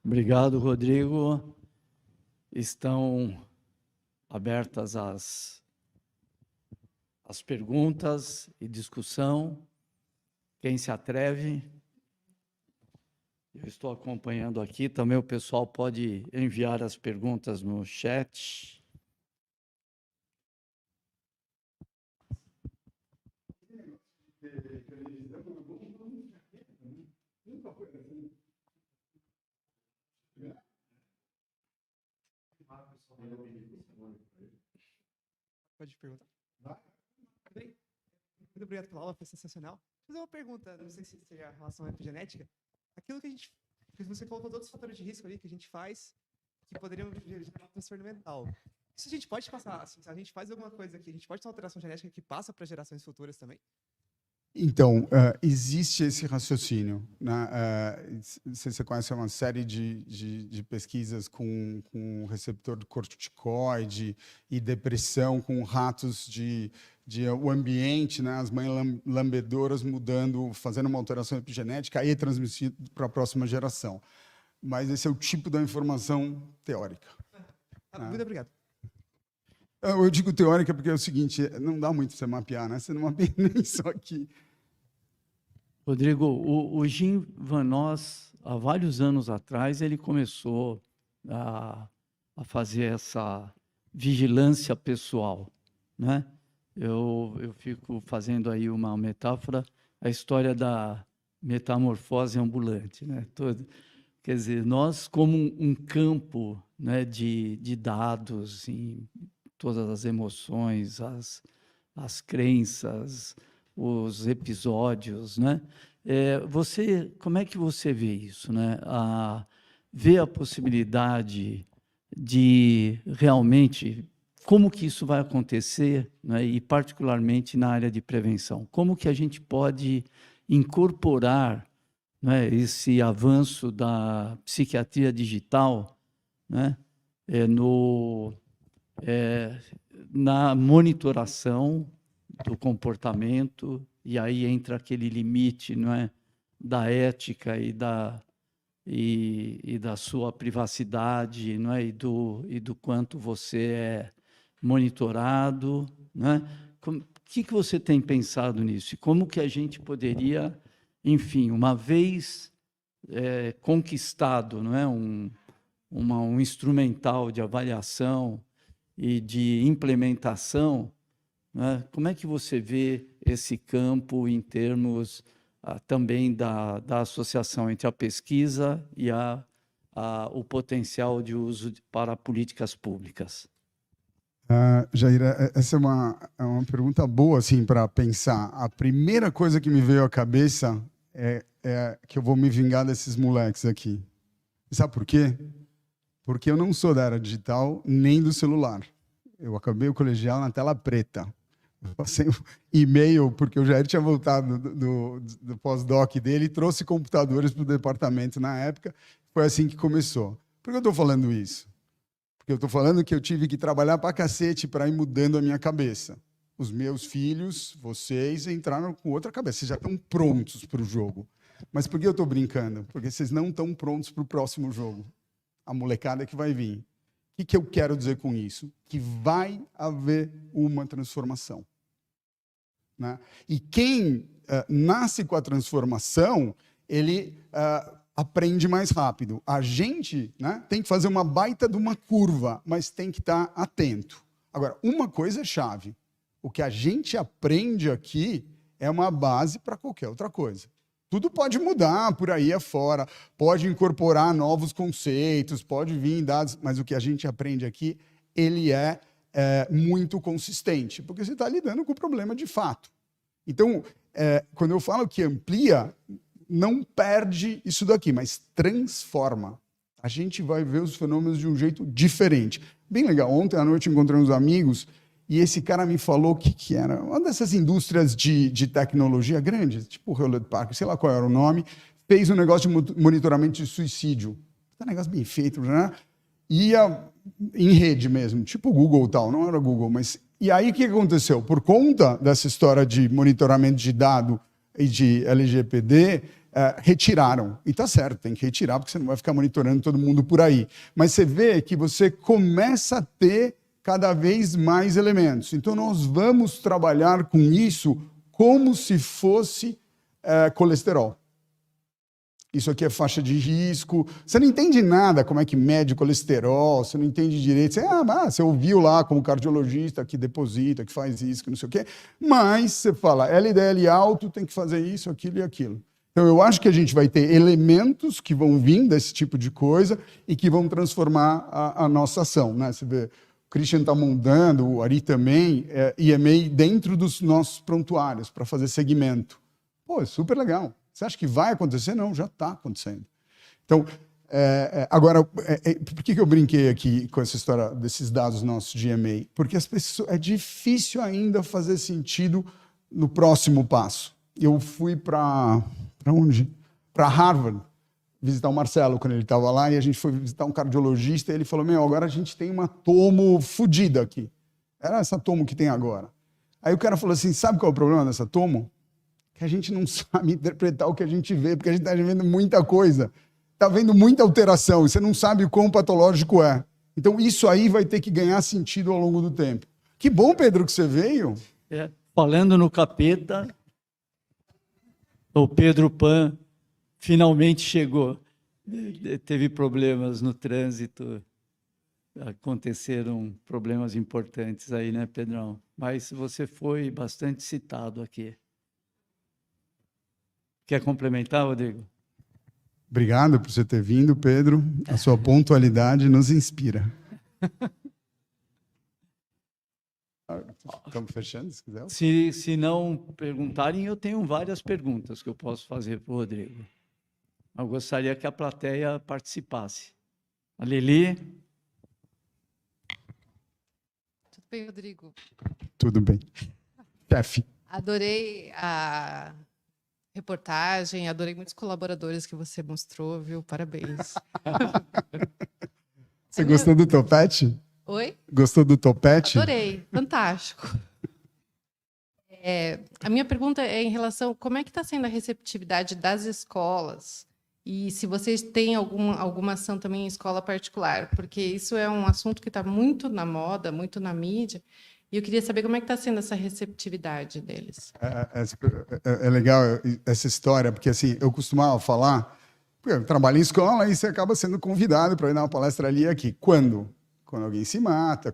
Obrigado, Rodrigo. Estão abertas as perguntas e discussão. Quem se atreve? Eu estou acompanhando aqui. Também o pessoal pode enviar as perguntas no chat. Pode perguntar. Bem, muito obrigado pela aula, foi sensacional. Vou fazer uma pergunta, não sei se seria em relação à epigenética. Aquilo que você colocou todos os fatores de risco ali que a gente faz, que poderiam gerar um transtorno mental. Isso a gente pode passar, assim, se a gente faz alguma coisa aqui, a gente pode ter uma alteração genética que passa para gerações futuras também? Então, existe esse raciocínio. Né? Você conhece uma série de pesquisas com receptor de corticoide e depressão com ratos o ambiente, né? As mães lambedoras mudando, fazendo uma alteração epigenética, aí é transmitido para a próxima geração. Mas esse é o tipo da informação teórica. Muito obrigado. Eu digo teórica porque é o seguinte, não dá muito você mapear, né? Você não mapeia nem só aqui. Rodrigo, o Jim Van Nos, há vários anos atrás, ele começou a fazer essa vigilância pessoal, né? Eu fico fazendo aí uma metáfora, a história da metamorfose ambulante, né? Quer dizer, nós como um campo, né, de dados, em todas as emoções, as crenças, os episódios, né? Como é que você vê isso, né? Vê a possibilidade de realmente como que isso vai acontecer, né? E particularmente na área de prevenção. Como que a gente pode incorporar, né, esse avanço da psiquiatria digital, né, na monitoração do comportamento, e aí entra aquele limite, não é, da ética e da sua privacidade, não é, e do quanto você é monitorado, não é? O que você tem pensado nisso? E como que a gente poderia, enfim, uma vez conquistado, não é, um instrumental de avaliação e de implementação, né? Como é que você vê esse campo em termos também da associação entre a pesquisa e o potencial de uso para políticas públicas? Jair, essa é uma pergunta boa assim, para pensar. A primeira coisa que me veio à cabeça é que eu vou me vingar desses moleques aqui. E sabe por quê? Porque eu não sou da era digital nem do celular. Eu acabei o colegial na tela preta. Eu passei um e-mail, porque o Jair tinha voltado do pós-doc dele e trouxe computadores para o departamento na época. Foi assim que começou. Por que eu estou falando isso? Porque eu estou falando que eu tive que trabalhar para cacete para ir mudando a minha cabeça. Os meus filhos, vocês, entraram com outra cabeça. Vocês já estão prontos para o jogo. Mas por que eu estou brincando? Porque vocês não estão prontos para o próximo jogo. A molecada que vai vir. O que eu quero dizer com isso? Que vai haver uma transformação. Né? E quem nasce com a transformação, ele aprende mais rápido. A gente, né, tem que fazer uma baita de uma curva, mas tem que estar atento. Agora, uma coisa é chave. O que a gente aprende aqui é uma base para qualquer outra coisa. Tudo pode mudar por aí afora, pode incorporar novos conceitos, pode vir dados, mas o que a gente aprende aqui, ele é muito consistente, porque você está lidando com o problema de fato. Então, quando eu falo que amplia, não perde isso daqui, mas transforma. A gente vai ver os fenômenos de um jeito diferente. Bem legal, ontem à noite encontrei uns amigos e esse cara me falou que era uma dessas indústrias de tecnologia grandes, tipo o Hewlett Packard, sei lá qual era o nome, fez um negócio de monitoramento de suicídio. Um negócio bem feito, né? Ia em rede mesmo, tipo Google e tal, não era Google, mas... E aí o que aconteceu? Por conta dessa história de monitoramento de dado e de LGPD, retiraram. E tá certo, tem que retirar, porque você não vai ficar monitorando todo mundo por aí. Mas você vê que você começa a ter cada vez mais elementos. Então, nós vamos trabalhar com isso como se fosse colesterol. Isso aqui é faixa de risco. Você não entende nada como é que mede colesterol, você não entende direito. Você ouviu lá como cardiologista que deposita, que faz isso, que não sei o quê. Mas você fala, LDL alto, tem que fazer isso, aquilo e aquilo. Então, eu acho que a gente vai ter elementos que vão vir desse tipo de coisa e que vão transformar a nossa ação. Né? Você vê, o Christian está montando, o Ari também, EMA dentro dos nossos prontuários para fazer segmento. Pô, é super legal. Você acha que vai acontecer? Não, já está acontecendo. Então, agora, por que eu brinquei aqui com essa história desses dados nossos de EMA? Porque as pessoas, é difícil ainda fazer sentido no próximo passo. Eu fui para onde? Para Harvard, visitar o Marcelo quando ele estava lá, e a gente foi visitar um cardiologista, e ele falou, agora a gente tem uma tomo fodida aqui. Era essa tomo que tem agora. Aí o cara falou assim, sabe qual é o problema dessa tomo? Que a gente não sabe interpretar o que a gente vê, porque a gente está vendo muita coisa. Está vendo muita alteração, e você não sabe o quão patológico é. Então isso aí vai ter que ganhar sentido ao longo do tempo. Que bom, Pedro, que você veio. Falando no capeta... O Pedro Pan finalmente chegou. Teve problemas no trânsito, aconteceram problemas importantes aí, né, Pedrão? Mas você foi bastante citado aqui. Quer complementar, Rodrigo? Obrigado por você ter vindo, Pedro. A sua pontualidade nos inspira. Estamos fechando, se quiser. Se não perguntarem, eu tenho várias perguntas que eu posso fazer para o Rodrigo. Eu gostaria que a plateia participasse. A Lili? Tudo bem, Rodrigo? Tudo bem. Chefe. Adorei a reportagem, adorei muitos colaboradores que você mostrou, viu? Parabéns. Você gostou do topete? Oi? Gostou do topete? Adorei, fantástico. A minha pergunta é em relação, como é que está sendo a receptividade das escolas? E se vocês têm alguma ação também em escola particular? Porque isso é um assunto que está muito na moda, muito na mídia, e eu queria saber como é que está sendo essa receptividade deles. É legal essa história, porque assim, eu costumava falar, eu trabalho em escola e você acaba sendo convidado para ir dar uma palestra ali e aqui. Quando? Quando alguém se mata.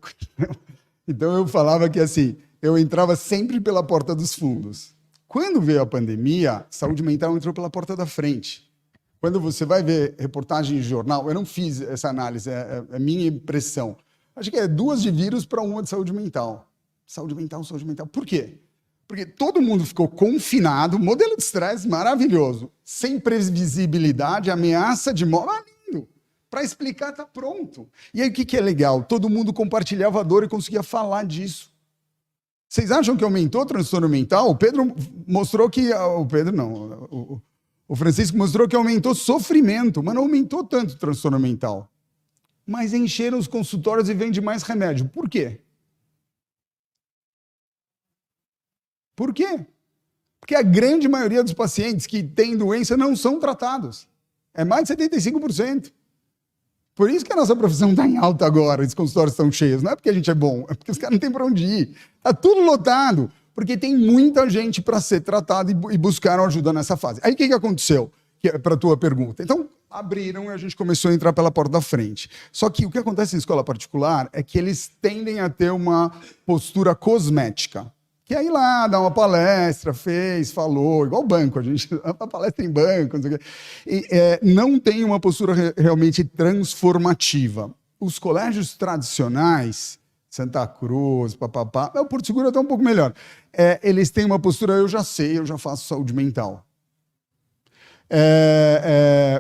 Então eu falava que assim, eu entrava sempre pela porta dos fundos. Quando veio a pandemia, saúde mental entrou pela porta da frente. Quando você vai ver reportagem em jornal, eu não fiz essa análise, é minha impressão. Acho que é 2 de vírus para 1 de saúde mental. Saúde mental, saúde mental. Por quê? Porque todo mundo ficou confinado, modelo de estresse maravilhoso, sem previsibilidade, ameaça de morte. Lindo! Para explicar, está pronto. E aí o que é legal? Todo mundo compartilhava a dor e conseguia falar disso. Vocês acham que aumentou o transtorno mental? O Pedro mostrou que... O Pedro não. O Francisco mostrou que aumentou sofrimento, mas não aumentou tanto o transtorno mental. Mas encheram os consultórios e vende mais remédio. Por quê? Por quê? Porque a grande maioria dos pacientes que têm doença não são tratados. É mais de 75%. Por isso que a nossa profissão está em alta agora, os consultórios estão cheios. Não é porque a gente é bom, é porque os caras não têm para onde ir. Está tudo lotado, porque tem muita gente para ser tratada e buscaram ajuda nessa fase. Aí o que aconteceu? Para a tua pergunta. Então, abriram e a gente começou a entrar pela porta da frente. Só que o que acontece em escola particular é que eles tendem a ter uma postura cosmética. Que aí lá, dá uma palestra, falou, igual banco, a gente dá uma palestra em banco, não sei o quê. E, não tem uma postura realmente transformativa. Os colégios tradicionais, Santa Cruz, papapá, o Porto Seguro é até um pouco melhor. Eles têm uma postura, eu já sei, eu já faço saúde mental.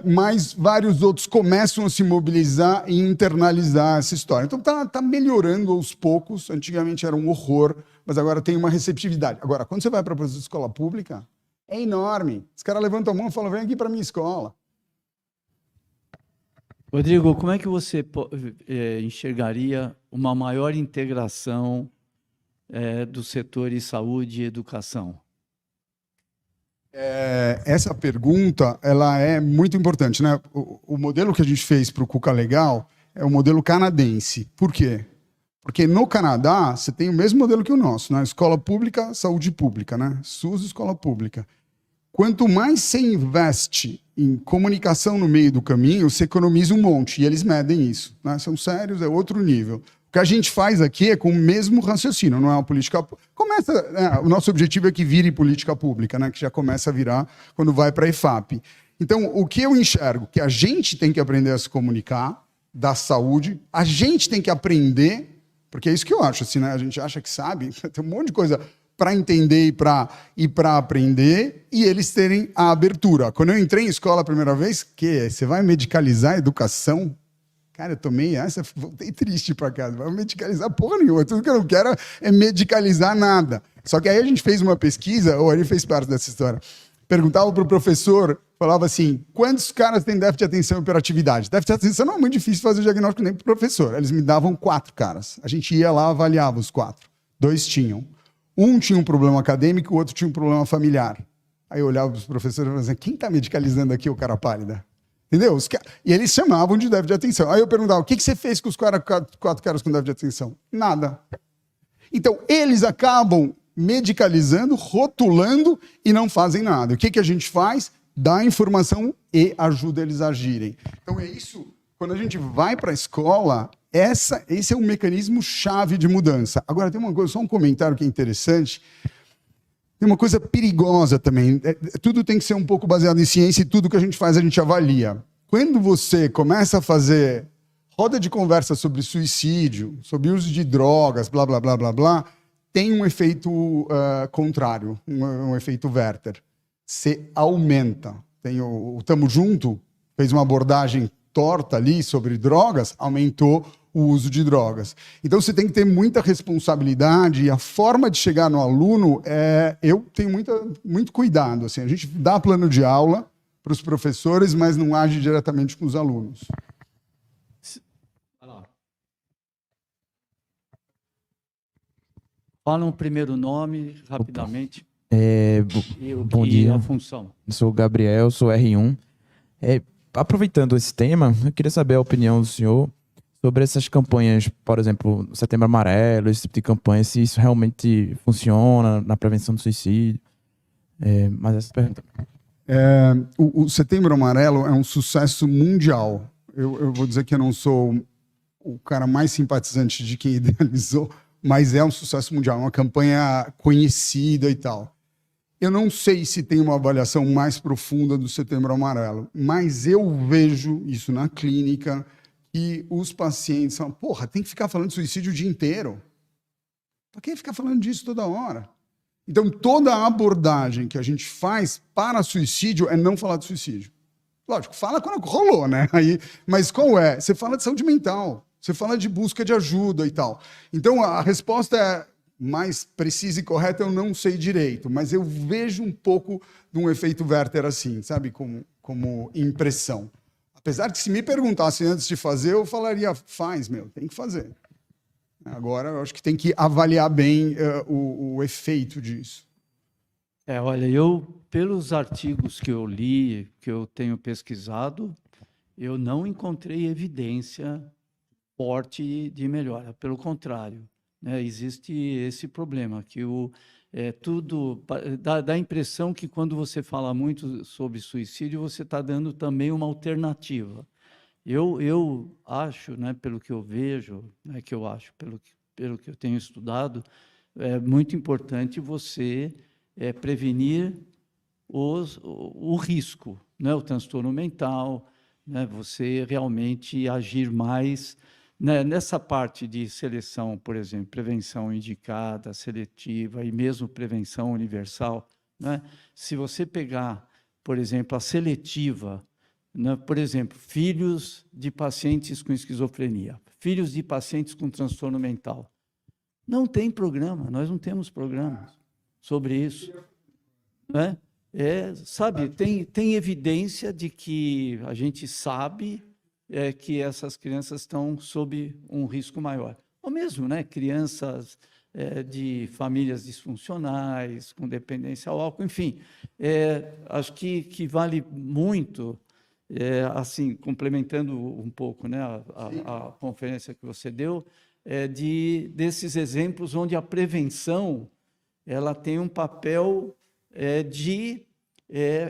Mas vários outros começam a se mobilizar e internalizar essa história. Então tá melhorando aos poucos. Antigamente era um horror, mas agora tem uma receptividade. Agora, quando você vai para a escola pública, é enorme. Os caras levantam a mão e falam, vem aqui para a minha escola. Rodrigo, como é que você enxergaria uma maior integração dos setores saúde e educação? Essa pergunta ela é muito importante, né? O modelo que a gente fez para o Cuca Legal é o modelo canadense. Por quê? Porque no Canadá você tem o mesmo modelo que o nosso, né? Escola pública, saúde pública, né? SUS, escola pública. Quanto mais você investe em comunicação no meio do caminho, você economiza um monte. E eles medem isso, né? São sérios, é outro nível. O que a gente faz aqui é com o mesmo raciocínio, não é uma política... o nosso objetivo é que vire política pública, né? Que já começa a virar quando vai para a EFAP. Então, o que eu enxergo? Que a gente tem que aprender a se comunicar, da saúde, a gente tem que aprender, porque é isso que eu acho, assim, né? A gente acha que sabe, tem um monte de coisa para entender e para aprender, e eles terem a abertura. Quando eu entrei em escola a primeira vez, você vai medicalizar a educação? Cara, eu tomei essa, voltei triste para casa. Vai medicalizar porra nenhuma. Tudo que eu não quero é medicalizar nada. Só que aí a gente fez uma pesquisa, ou ele fez parte dessa história. Perguntava para o professor, falava assim, quantos caras têm déficit de atenção e hiperatividade? Déficit de atenção não é muito difícil fazer o diagnóstico nem para o professor. Eles me davam 4 caras. A gente ia lá, avaliava os 4. 2 tinham. Um tinha um problema acadêmico, o outro tinha um problema familiar. Aí eu olhava para os professores e falava assim, quem está medicalizando aqui o cara pálida? Entendeu? E eles chamavam de déficit de atenção. Aí eu perguntava, o que você fez com os 4 caras com déficit de atenção? Nada. Então, eles acabam medicalizando, rotulando e não fazem nada. O que a gente faz? Dá informação e ajuda eles a agirem. Então, é isso. Quando a gente vai para a escola, esse é um mecanismo chave de mudança. Agora, tem uma coisa, só um comentário que é interessante. Tem uma coisa perigosa também. Tudo tem que ser um pouco baseado em ciência e tudo que a gente faz, a gente avalia. Quando você começa a fazer roda de conversa sobre suicídio, sobre uso de drogas, blá, blá, blá, blá, blá, tem um efeito contrário, um efeito Werther. Você aumenta. Tem o Tamo Junto, fez uma abordagem torta ali sobre drogas, aumentou o uso de drogas. Então, você tem que ter muita responsabilidade, e a forma de chegar no aluno, eu tenho muito cuidado. Assim, a gente dá plano de aula para os professores, mas não age diretamente com os alunos. Fala um primeiro nome, rapidamente. Bom dia. A função. Eu sou o Gabriel, sou R1. Aproveitando esse tema, eu queria saber a opinião do senhor sobre essas campanhas, por exemplo, Setembro Amarelo, esse tipo de campanha, se isso realmente funciona na prevenção do suicídio. Mas essa pergunta. O Setembro Amarelo é um sucesso mundial. Eu vou dizer que eu não sou o cara mais simpatizante de quem idealizou, mas é um sucesso mundial, uma campanha conhecida e tal. Eu não sei se tem uma avaliação mais profunda do Setembro Amarelo, mas eu vejo isso na clínica, e os pacientes falam, porra, tem que ficar falando de suicídio o dia inteiro. Para que ficar falando disso toda hora? Então, toda a abordagem que a gente faz para suicídio é não falar de suicídio. Lógico, fala quando rolou, né? Mas qual é? Você fala de saúde mental, você fala de busca de ajuda e tal. Então, a resposta é mais precisa e correta, eu não sei direito, mas eu vejo um pouco de um efeito Werther assim, sabe? Como impressão. Apesar que se me perguntassem antes de fazer, eu falaria, tem que fazer. Agora, eu acho que tem que avaliar bem o efeito disso. Olha, pelos artigos que eu li, que eu tenho pesquisado, eu não encontrei evidência forte de melhora. Pelo contrário, né, existe esse problema, que tudo dá a impressão que quando você fala muito sobre suicídio, você está dando também uma alternativa. Eu acho, né, pelo que eu vejo, pelo que eu tenho estudado, é muito importante você prevenir o risco, né, o transtorno mental, né, você realmente agir mais nessa parte de seleção, por exemplo, prevenção indicada, seletiva e mesmo prevenção universal, né? Se você pegar, por exemplo, a seletiva, né? Por exemplo, filhos de pacientes com esquizofrenia, filhos de pacientes com transtorno mental, não tem programa, nós não temos programas sobre isso, né? Sabe, tem evidência de que a gente sabe que essas crianças estão sob um risco maior. Ou mesmo, né, crianças de famílias disfuncionais, com dependência ao álcool, enfim. Acho que vale muito, assim, complementando um pouco, né, a conferência que você deu, desses exemplos onde a prevenção ela tem um papel de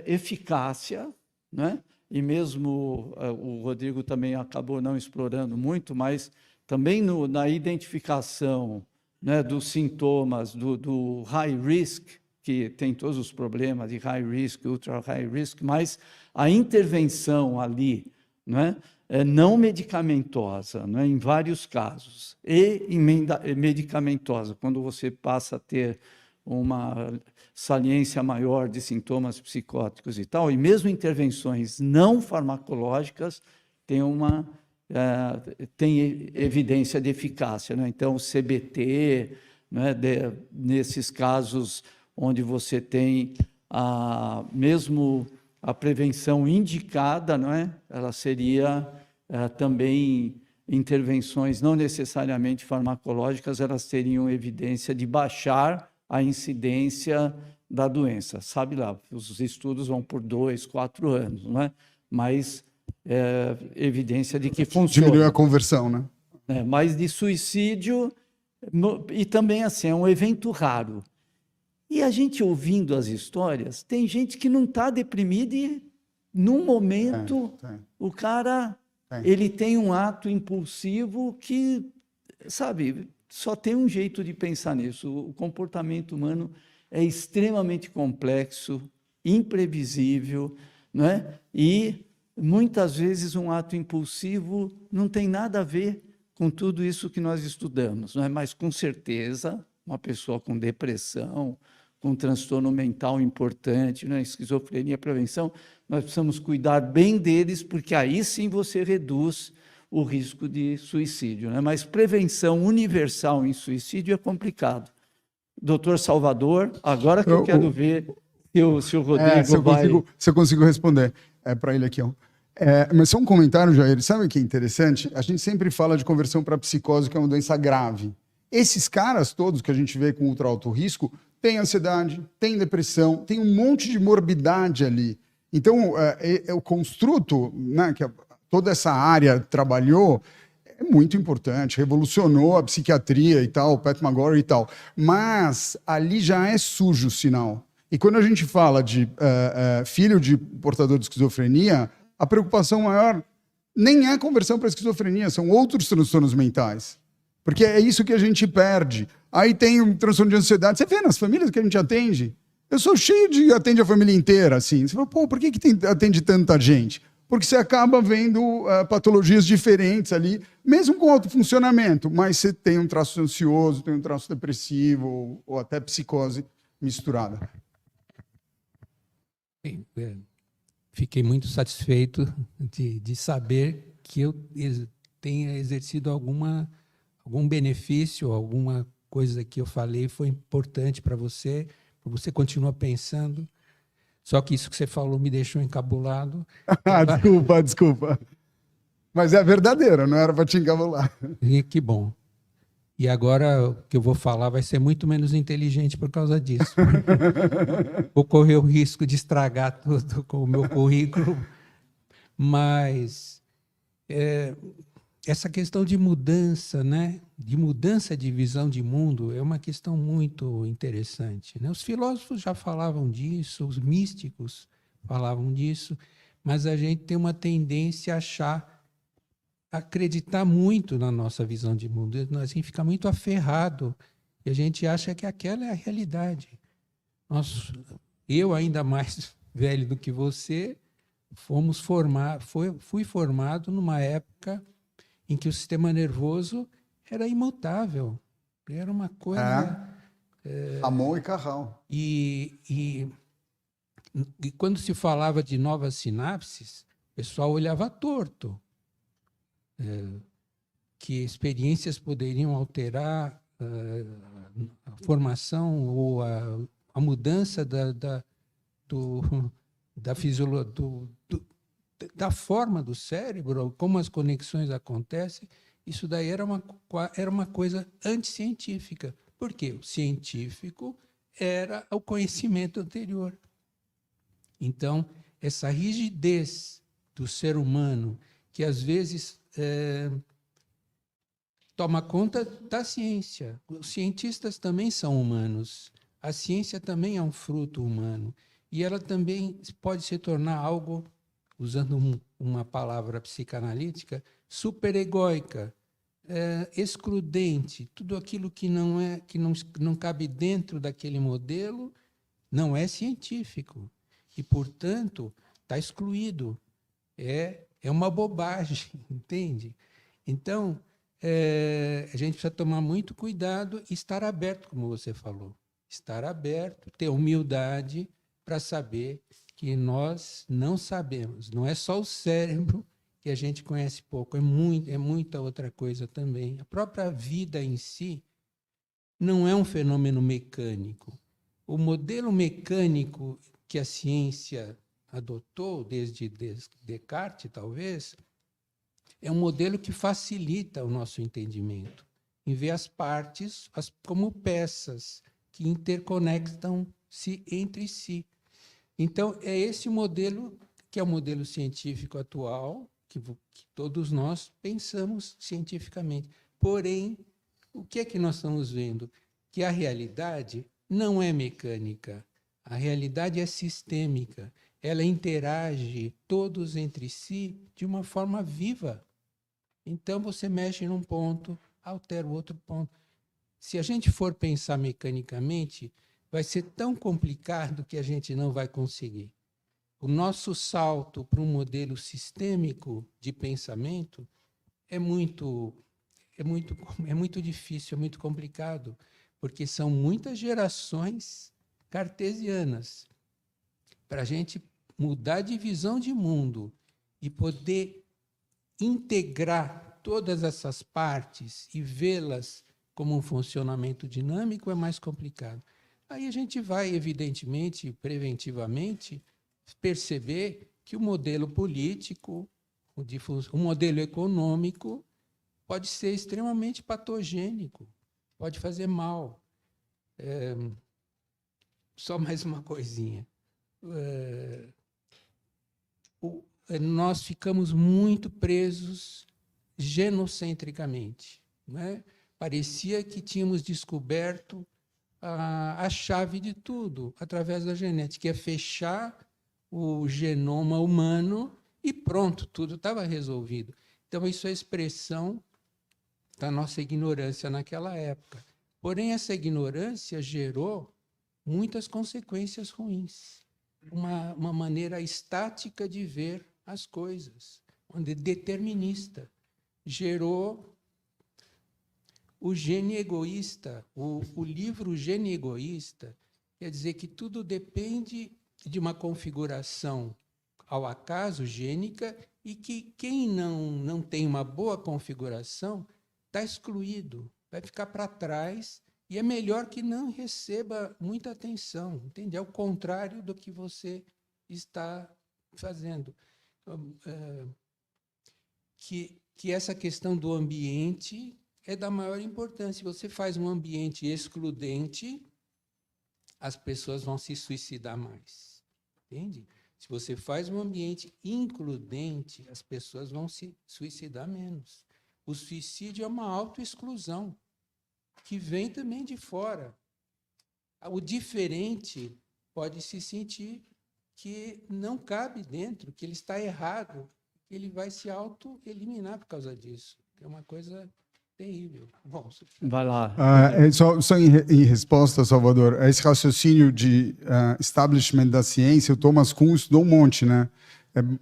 eficácia, né? E mesmo o Rodrigo também acabou não explorando muito, mas também na identificação, né, dos sintomas do high risk, que tem todos os problemas de high risk, ultra high risk, mas a intervenção ali, né, não medicamentosa, né, em vários casos, e medicamentosa, quando você passa a ter uma saliência maior de sintomas psicóticos e tal, e mesmo intervenções não farmacológicas tem evidência de eficácia, né? Então, o CBT, né, nesses casos onde você tem mesmo a prevenção indicada, não é? Ela seria também intervenções não necessariamente farmacológicas, elas teriam evidência de baixar a incidência da doença. Sabe lá, os estudos vão por 2, 4 anos, não é? Mas evidência de que funciona. Diminuiu a conversão, né? Mas de suicídio, e também assim, é um evento raro. E a gente ouvindo as histórias, tem gente que não está deprimida e, num momento, o cara ele tem um ato impulsivo que, sabe, só tem um jeito de pensar nisso. O comportamento humano é extremamente complexo, imprevisível, não é? E muitas vezes um ato impulsivo não tem nada a ver com tudo isso que nós estudamos, não é? Mas com certeza uma pessoa com depressão, com transtorno mental importante, né? Esquizofrenia, prevenção, nós precisamos cuidar bem deles, porque aí sim você reduz o risco de suicídio, né? Mas prevenção universal em suicídio é complicado. Doutor Salvador, agora que eu quero ver se o Rodrigo vai... Se eu consigo responder para ele aqui. Ó. Mas só um comentário, Jair. Sabe o que é interessante? A gente sempre fala de conversão para psicose, que é uma doença grave. Esses caras todos que a gente vê com ultra alto risco têm ansiedade, têm depressão, tem um monte de morbidade ali. Então, o construto, né, que toda essa área trabalhou, é muito importante, revolucionou a psiquiatria e tal, o Pat McGorry e tal. Mas ali já é sujo o sinal. E quando a gente fala de filho de portador de esquizofrenia, a preocupação maior nem é a conversão para esquizofrenia, são outros transtornos mentais. Porque é isso que a gente perde. Aí tem um transtorno de ansiedade. Você vê nas famílias que a gente atende. Eu sou cheio de atende a família inteira, assim. Você fala, pô, por que atende tanta gente? Porque você acaba vendo patologias diferentes ali, mesmo com alto funcionamento, mas você tem um traço ansioso, tem um traço depressivo, ou até psicose misturada. Fiquei muito satisfeito de saber que eu tenha exercido algum benefício, alguma coisa que eu falei foi importante para você continua pensando. Só que isso que você falou me deixou encabulado. Desculpa. Mas é verdadeiro, não era para te encabular. E que bom. E agora o que eu vou falar vai ser muito menos inteligente por causa disso. Vou correr o risco de estragar tudo com o meu currículo. Mas essa questão de mudança, né? De mudança de visão de mundo é uma questão muito interessante, né? Os filósofos já falavam disso, os místicos falavam disso, mas a gente tem uma tendência a acreditar muito na nossa visão de mundo. A gente fica muito aferrado e a gente acha que aquela é a realidade. Eu, ainda mais velho do que você, fui formado numa época em que o sistema nervoso era imutável. Era uma coisa... Ramon e Carral. E quando se falava de novas sinapses, o pessoal olhava torto. Que experiências poderiam alterar a formação ou a mudança da forma do cérebro, como as conexões acontecem. Isso daí era uma coisa anticientífica. Por quê? O científico era o conhecimento anterior. Então, essa rigidez do ser humano, que às vezes toma conta da ciência. Os cientistas também são humanos. A ciência também é um fruto humano. E ela também pode se tornar algo, usando uma palavra psicanalítica, superegóica, excludente. Tudo aquilo que não cabe dentro daquele modelo não é científico. E, portanto, está excluído. É uma bobagem, entende? Então, a gente precisa tomar muito cuidado e estar aberto, como você falou. Estar aberto, ter humildade para saber que nós não sabemos. Não é só o cérebro que a gente conhece pouco, é muita outra coisa também. A própria vida em si não é um fenômeno mecânico. O modelo mecânico que a ciência adotou, desde Descartes, talvez, é um modelo que facilita o nosso entendimento, em ver as partes como peças que interconectam-se entre si. Então, é esse modelo que é o modelo científico atual, que todos nós pensamos cientificamente. Porém, o que é que nós estamos vendo? Que a realidade não é mecânica, a realidade é sistêmica. Ela interage todos entre si de uma forma viva. Então, você mexe num ponto, altera o outro ponto. Se a gente for pensar mecanicamente, vai ser tão complicado que a gente não vai conseguir. O nosso salto para um modelo sistêmico de pensamento é muito difícil, é muito complicado, porque são muitas gerações cartesianas. Para a gente mudar de visão de mundo e poder integrar todas essas partes e vê-las como um funcionamento dinâmico é mais complicado. Aí a gente vai, evidentemente, preventivamente, perceber que o modelo político, o modelo econômico pode ser extremamente patogênico, pode fazer mal. Só mais uma coisinha. Nós ficamos muito presos genocentricamente, né? Parecia que tínhamos descoberto a chave de tudo através da genética, que é fechar o genoma humano e pronto, tudo estava resolvido. Então, isso é expressão da nossa ignorância naquela época. Porém, essa ignorância gerou muitas consequências ruins. Uma maneira estática de ver as coisas, determinista. Gerou o gene egoísta, o livro Gene Egoísta, quer dizer que tudo depende de uma configuração ao acaso gênica e que quem não tem uma boa configuração está excluído, vai ficar para trás e é melhor que não receba muita atenção, entende? É o contrário do que você está fazendo. Que essa questão do ambiente é da maior importância. Se você faz um ambiente excludente, as pessoas vão se suicidar mais, entende? Se você faz um ambiente includente, as pessoas vão se suicidar menos. O suicídio é uma autoexclusão, que vem também de fora. O diferente pode se sentir que não cabe dentro, que ele está errado, que ele vai se auto-eliminar por causa disso. É uma coisa terrível. Bom, vai lá. Só em resposta, Salvador, a esse raciocínio de establishment da ciência, o Thomas Kuhn estudou um monte, né?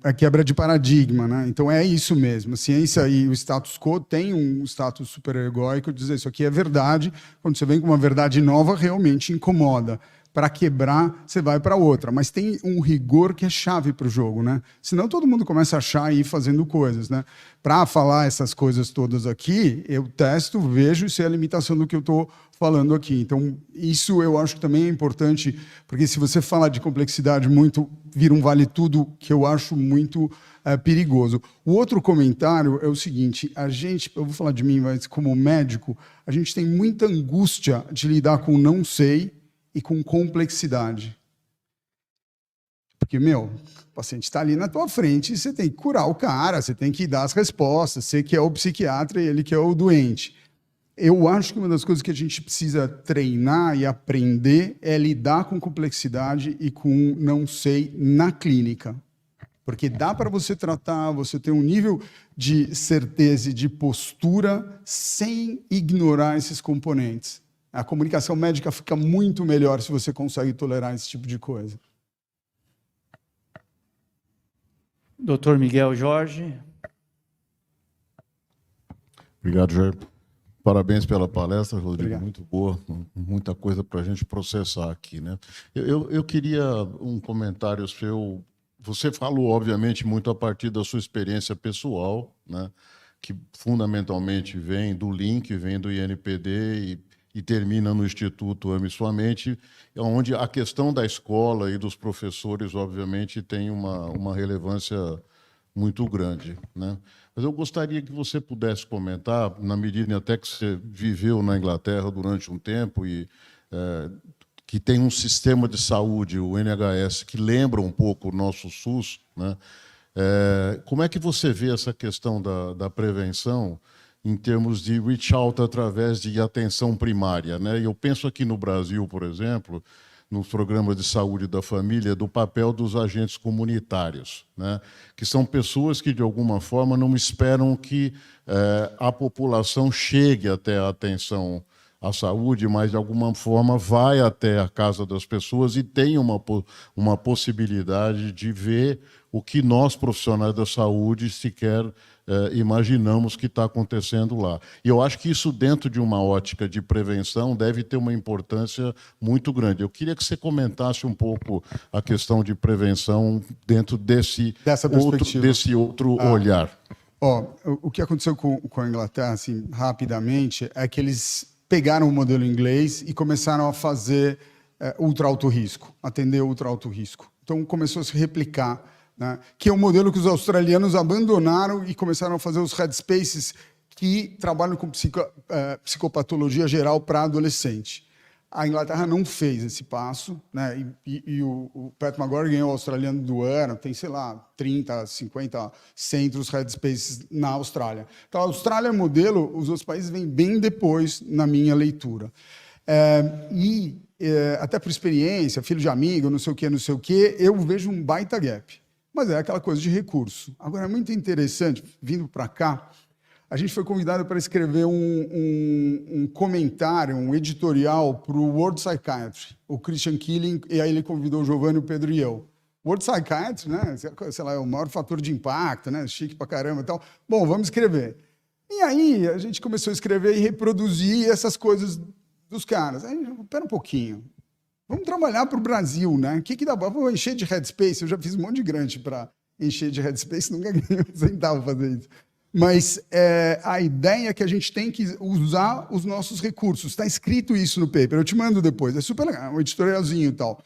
É quebra de paradigma, né? Então é isso mesmo. A ciência e o status quo têm um status superegóico de dizer isso aqui é verdade. Quando você vem com uma verdade nova, realmente incomoda. Para quebrar, você vai para outra. Mas tem um rigor que é chave para o jogo, né? Senão todo mundo começa a achar e ir fazendo coisas, né? Para falar essas coisas todas aqui, eu testo, vejo se é a limitação do que eu estou falando aqui. Então, isso eu acho que também é importante, porque se você falar de complexidade muito, vira um vale tudo, que eu acho muito perigoso. O outro comentário é o seguinte, eu vou falar de mim, mas como médico, a gente tem muita angústia de lidar com não sei e com complexidade. Porque, o paciente está ali na tua frente e você tem que curar o cara, você tem que dar as respostas, você que é o psiquiatra e ele que é o doente. Eu acho que uma das coisas que a gente precisa treinar e aprender é lidar com complexidade e com não sei na clínica. Porque dá para você tratar, você ter um nível de certeza e de postura sem ignorar esses componentes. A comunicação médica fica muito melhor se você consegue tolerar esse tipo de coisa. Dr. Miguel Jorge. Obrigado, Jair. Parabéns pela palestra, Rodrigo. Obrigado. Muito boa, muita coisa para a gente processar aqui, né? Eu queria um comentário seu. Você falou, obviamente, muito a partir da sua experiência pessoal, né? Que fundamentalmente vem do link, vem do INPD e termina no Instituto Ame Sua Mente, onde a questão da escola e dos professores, obviamente, tem uma relevância muito grande, né? Mas eu gostaria que você pudesse comentar, na medida até que você viveu na Inglaterra durante um tempo e que tem um sistema de saúde, o NHS, que lembra um pouco o nosso SUS, né? Como é que você vê essa questão da prevenção em termos de reach out através de atenção primária, né? Eu penso aqui no Brasil, por exemplo, nos programas de saúde da família, do papel dos agentes comunitários, né? Que são pessoas que, de alguma forma, não esperam que a população chegue até a atenção à saúde, mas, de alguma forma, vai até a casa das pessoas e tem uma possibilidade de ver o que nós, profissionais da saúde, sequer imaginamos que está acontecendo lá. E eu acho que isso, dentro de uma ótica de prevenção, deve ter uma importância muito grande. Eu queria que você comentasse um pouco a questão de prevenção dentro desse outro olhar. O que aconteceu com a Inglaterra, assim, rapidamente, é que eles pegaram o modelo inglês e começaram a fazer ultra alto risco, atender ultra alto risco. Então começou a se replicar, né, que é um modelo que os australianos abandonaram e começaram a fazer os headspaces que trabalham com psicopatologia geral para adolescente. A Inglaterra não fez esse passo, né? E o Pat McGorry ganhou o australiano do ano, tem, sei lá, 30, 50 centros headspaces na Austrália. Então, a Austrália é modelo, os outros países vêm bem depois, na minha leitura. Até por experiência, filho de amigo, não sei o quê, eu vejo um baita gap. Mas é aquela coisa de recurso. Agora, é muito interessante, vindo para cá, a gente foi convidado para escrever um comentário, um editorial para o World Psychiatry, o Christian Killing, e aí ele convidou o Giovanni, o Pedro e eu. World Psychiatry, né? Sei lá, é o maior fator de impacto, né? Chique pra caramba e tal. Bom, vamos escrever. E aí a gente começou a escrever e reproduzir essas coisas dos caras. Aí, pera um pouquinho. Vamos trabalhar para o Brasil, né? O que dá? Vamos encher de headspace. Eu já fiz um monte de grant para encher de headspace, nunca ganhei um centavo fazer isso. Mas a ideia é que a gente tem que usar os nossos recursos. Está escrito isso no paper, eu te mando depois. É super legal, um editorialzinho e tal.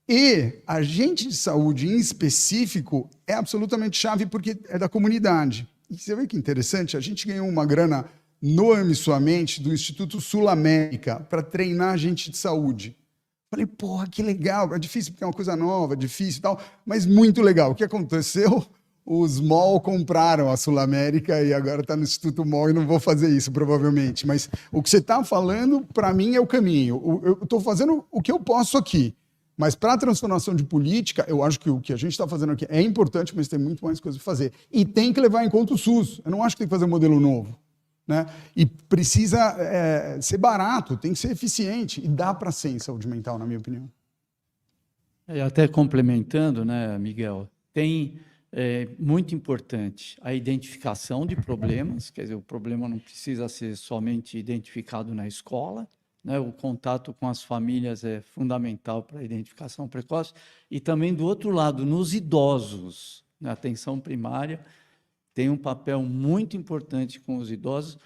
E agente de saúde em específico é absolutamente chave porque é da comunidade. E você vê que interessante, a gente ganhou uma grana no Ame Sua Mente do Instituto Sul América para treinar agente de saúde. Falei, porra, que legal, é difícil porque é uma coisa nova, é difícil e tal, mas muito legal. O que aconteceu? Os MOL compraram a Sul América e agora está no Instituto MOL e não vou fazer isso, provavelmente. Mas o que você está falando, para mim, é o caminho. Eu estou fazendo o que eu posso aqui. Mas para a transformação de política, eu acho que o que a gente está fazendo aqui é importante, mas tem muito mais coisa para fazer. E tem que levar em conta o SUS. Eu não acho que tem que fazer um modelo novo, né? E precisa ser barato, tem que ser eficiente. E dá para ser em saúde mental, na minha opinião. Até complementando, né, Miguel, tem... muito importante a identificação de problemas, quer dizer, o problema não precisa ser somente identificado na escola, né? O contato com as famílias é fundamental para a identificação precoce, e também, do outro lado, nos idosos, na atenção primária, tem um papel muito importante com os idosos.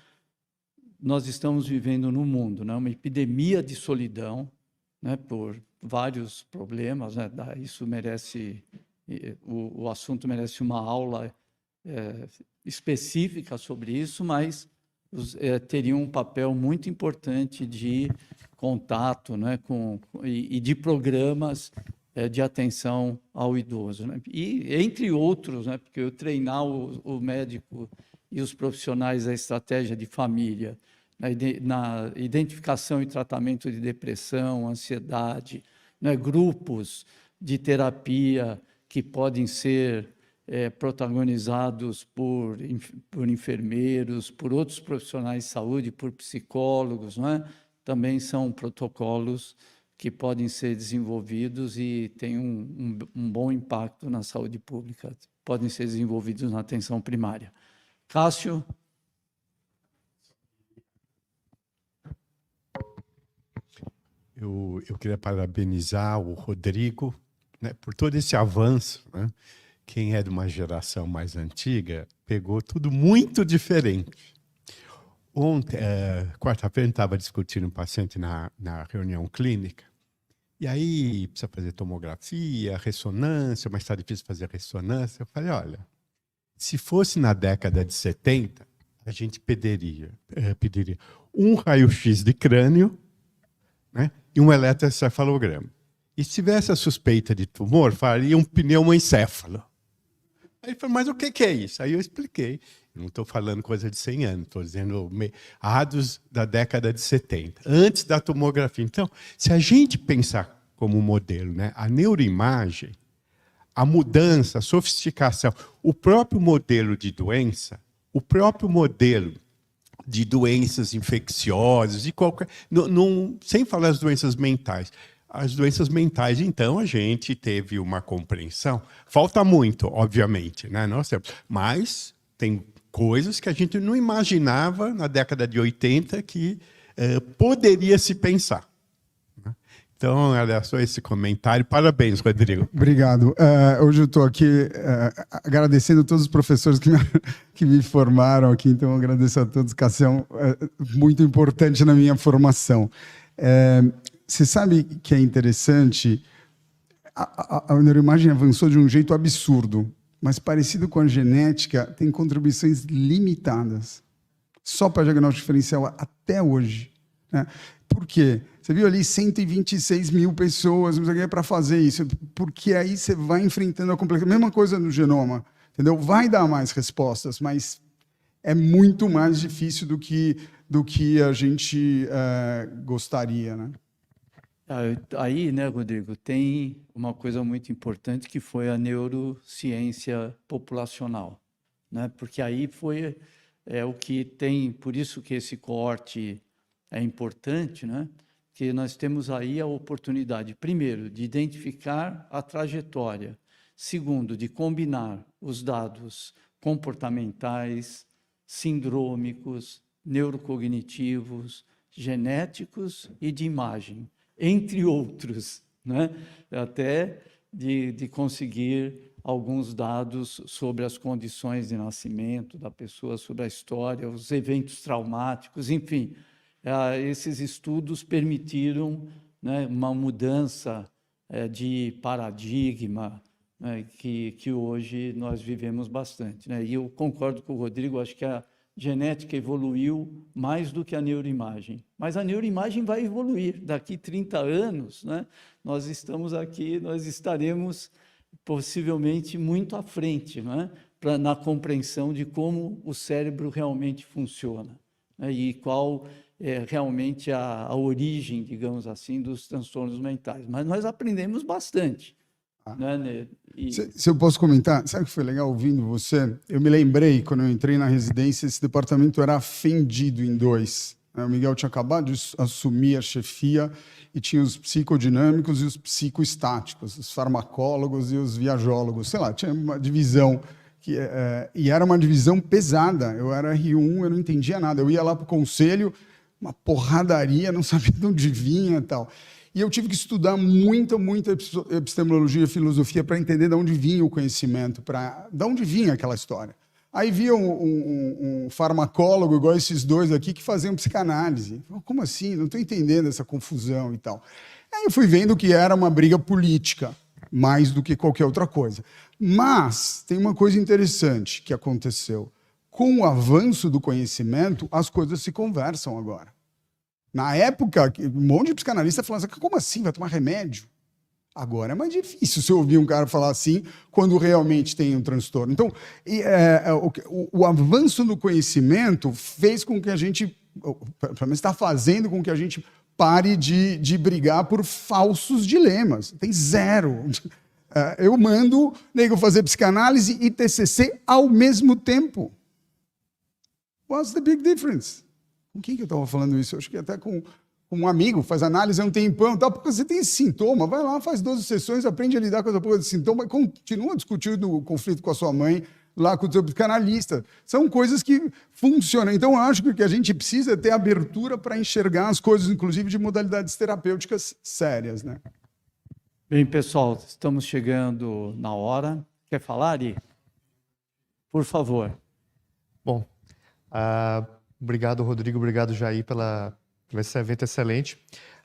Nós estamos vivendo no mundo, né, uma epidemia de solidão, né, por vários problemas, né? Isso merece... O assunto merece uma aula específica sobre isso, mas teria um papel muito importante de contato, né, e de programas de atenção ao idoso, né? E entre outros, né, porque eu treinar o médico e os profissionais da estratégia de família na identificação e tratamento de depressão, ansiedade, né, grupos de terapia que podem ser protagonizados por enfermeiros, por outros profissionais de saúde, por psicólogos, não é? Também são protocolos que podem ser desenvolvidos e têm um bom impacto na saúde pública. Podem ser desenvolvidos na atenção primária. Cássio? Eu queria parabenizar o Rodrigo, né, por todo esse avanço, né? Quem é de uma geração mais antiga pegou tudo muito diferente. Ontem, quarta-feira, estava discutindo um paciente na reunião clínica, e aí precisa fazer tomografia, ressonância, mas está difícil fazer ressonância. Eu falei, olha, se fosse na década de 70, a gente pediria um raio-x de crânio, né, e um eletroencefalograma. E se tivesse a suspeita de tumor, faria um pneumoencéfalo. Aí ele falou, mas o que é isso? Aí eu expliquei. Eu não estou falando coisa de 100 anos, estou dizendo meados da década de 70, antes da tomografia. Então, se a gente pensar como modelo, né, a neuroimagem, a mudança, a sofisticação, o próprio modelo de doença, o próprio modelo de doenças infecciosas, de qualquer, sem falar das doenças mentais. As doenças mentais, então, a gente teve uma compreensão. Falta muito, obviamente, né? Nós temos, mas tem coisas que a gente não imaginava na década de 80 que poderia se pensar, né? Então, era só esse comentário. Parabéns, Rodrigo. Obrigado. Hoje eu estou aqui agradecendo a todos os professores que me formaram aqui, então eu agradeço a todos, Cassião, muito importante na minha formação. Você sabe que é interessante, a neuroimagem avançou de um jeito absurdo, mas parecido com a genética, tem contribuições limitadas, só para diagnóstico diferencial até hoje, né? Por quê? Você viu ali 126 mil pessoas para fazer isso, porque aí você vai enfrentando a complexidade. Mesma coisa no genoma, entendeu? Vai dar mais respostas, mas é muito mais difícil do que a gente gostaria, né? Aí, né, Rodrigo, tem uma coisa muito importante que foi a neurociência populacional, né? Porque aí foi o que tem, por isso que esse coorte é importante, né? Que nós temos aí a oportunidade, primeiro, de identificar a trajetória, segundo, de combinar os dados comportamentais, sindrômicos, neurocognitivos, genéticos e de imagem, entre outros, né? Até de conseguir alguns dados sobre as condições de nascimento da pessoa, sobre a história, os eventos traumáticos, enfim. Esses estudos permitiram, né, uma mudança de paradigma, né, que hoje nós vivemos bastante, né? E eu concordo com o Rodrigo, acho que a genética evoluiu mais do que a neuroimagem. Mas a neuroimagem vai evoluir. Daqui 30 anos, né, nós estamos aqui, nós estaremos possivelmente muito à frente, né, na compreensão de como o cérebro realmente funciona, né, e qual realmente a origem, digamos assim, dos transtornos mentais. Mas nós aprendemos bastante. Né? Se eu posso comentar, sabe o que foi legal ouvindo você? Eu me lembrei, quando eu entrei na residência, esse departamento era fendido em dois. O Miguel tinha acabado de assumir a chefia e tinha os psicodinâmicos e os psicoestáticos, os farmacólogos e os viajólogos. Sei lá, tinha uma divisão. E era uma divisão pesada. Eu era R1, eu não entendia nada. Eu ia lá para o conselho, uma porradaria, não sabia de onde vinha e tal. E eu tive que estudar muita epistemologia e filosofia para entender de onde vinha o conhecimento, de onde vinha aquela história. Aí via um farmacólogo, igual esses dois aqui, que faziam psicanálise. Como assim? Não estou entendendo essa confusão e tal. Aí eu fui vendo que era uma briga política, mais do que qualquer outra coisa. Mas tem uma coisa interessante que aconteceu. Com o avanço do conhecimento, as coisas se conversam agora. Na época, um monte de psicanalista falando assim, como assim, vai tomar remédio? Agora é mais difícil você ouvir um cara falar assim quando realmente tem um transtorno. Então, o avanço no conhecimento fez com que a gente, pelo menos está fazendo com que a gente pare de brigar por falsos dilemas. Tem zero. Eu mando nego fazer psicanálise e TCC ao mesmo tempo. What's the big difference? Com quem que eu estava falando isso? Eu acho que até com um amigo, faz análise há um tempão, tal, porque você tem esse sintoma, vai lá, faz 12 sessões, aprende a lidar com essa porra de sintoma e continua discutindo o conflito com a sua mãe, lá com o seu psicanalista. São coisas que funcionam. Então, eu acho que o que a gente precisa é ter abertura para enxergar as coisas, inclusive de modalidades terapêuticas sérias, né? Bem, pessoal, estamos chegando na hora. Quer falar, Ari? Por favor. Bom, obrigado, Rodrigo, obrigado, Jair, por esse evento excelente.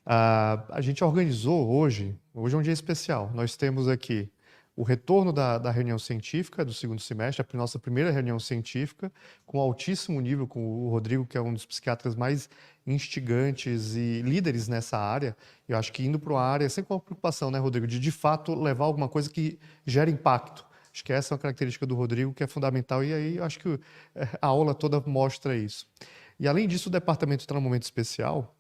A gente organizou hoje é um dia especial. Nós temos aqui o retorno da reunião científica do segundo semestre, a nossa primeira reunião científica, com altíssimo nível, com o Rodrigo, que é um dos psiquiatras mais instigantes e líderes nessa área. Eu acho que indo para uma área, sempre com uma preocupação, né, Rodrigo, de fato levar alguma coisa que gere impacto. Acho que essa é uma característica do Rodrigo que é fundamental e aí eu acho que a aula toda mostra isso. E além disso, o departamento está num momento especial.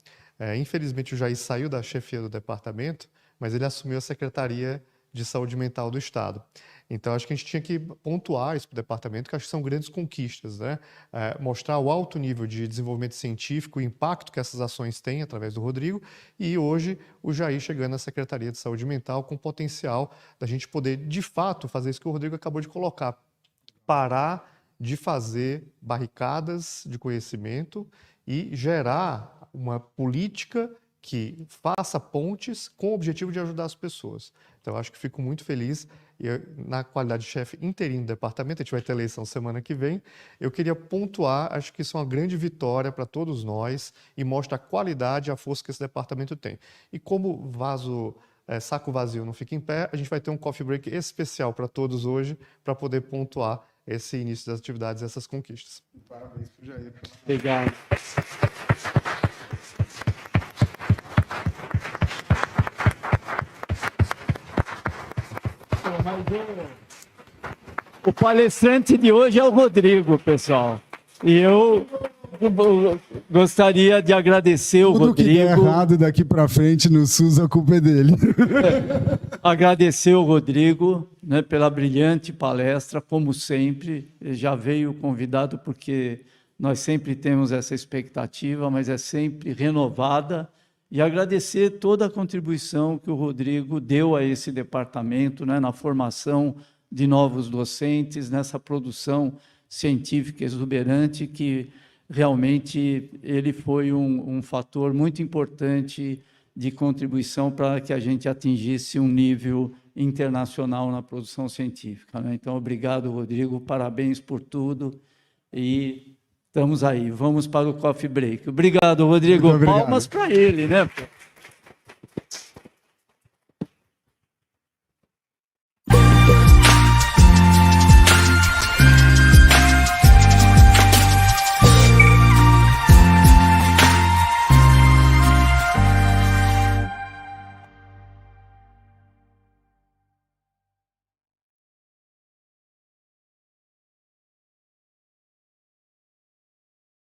Infelizmente, o Jair saiu da chefia do departamento, mas ele assumiu a Secretaria de Saúde Mental do Estado. Então, acho que a gente tinha que pontuar isso para o departamento, que acho que são grandes conquistas, né? Mostrar o alto nível de desenvolvimento científico, o impacto que essas ações têm através do Rodrigo, e hoje o Jair chegando na Secretaria de Saúde Mental com potencial da gente poder, de fato, fazer isso que o Rodrigo acabou de colocar, parar de fazer barricadas de conhecimento e gerar uma política que faça pontes com o objetivo de ajudar as pessoas. Então, eu acho que fico muito feliz. E na qualidade de chefe interino do departamento, a gente vai ter eleição semana que vem, eu queria pontuar, acho que isso é uma grande vitória para todos nós e mostra a qualidade e a força que esse departamento tem. E como saco vazio não fica em pé, a gente vai ter um coffee break especial para todos hoje, para poder pontuar esse início das atividades e essas conquistas. Parabéns para o Jair. Obrigado. O palestrante de hoje é o Rodrigo, pessoal. E eu gostaria de agradecer o Tudo Rodrigo. que der errado daqui para frente no SUS, a culpa é dele. Agradecer o Rodrigo, né, pela brilhante palestra, como sempre. Ele já veio convidado porque nós sempre temos essa expectativa, mas é sempre renovada. E agradecer toda a contribuição que o Rodrigo deu a esse departamento, né, na formação de novos docentes, nessa produção científica exuberante, que realmente ele foi um fator muito importante de contribuição para que a gente atingisse um nível internacional na produção científica, né? Então, obrigado, Rodrigo, parabéns por tudo e estamos aí. Vamos para o coffee break. Obrigado, Rodrigo. Muito obrigado. Palmas para ele, né?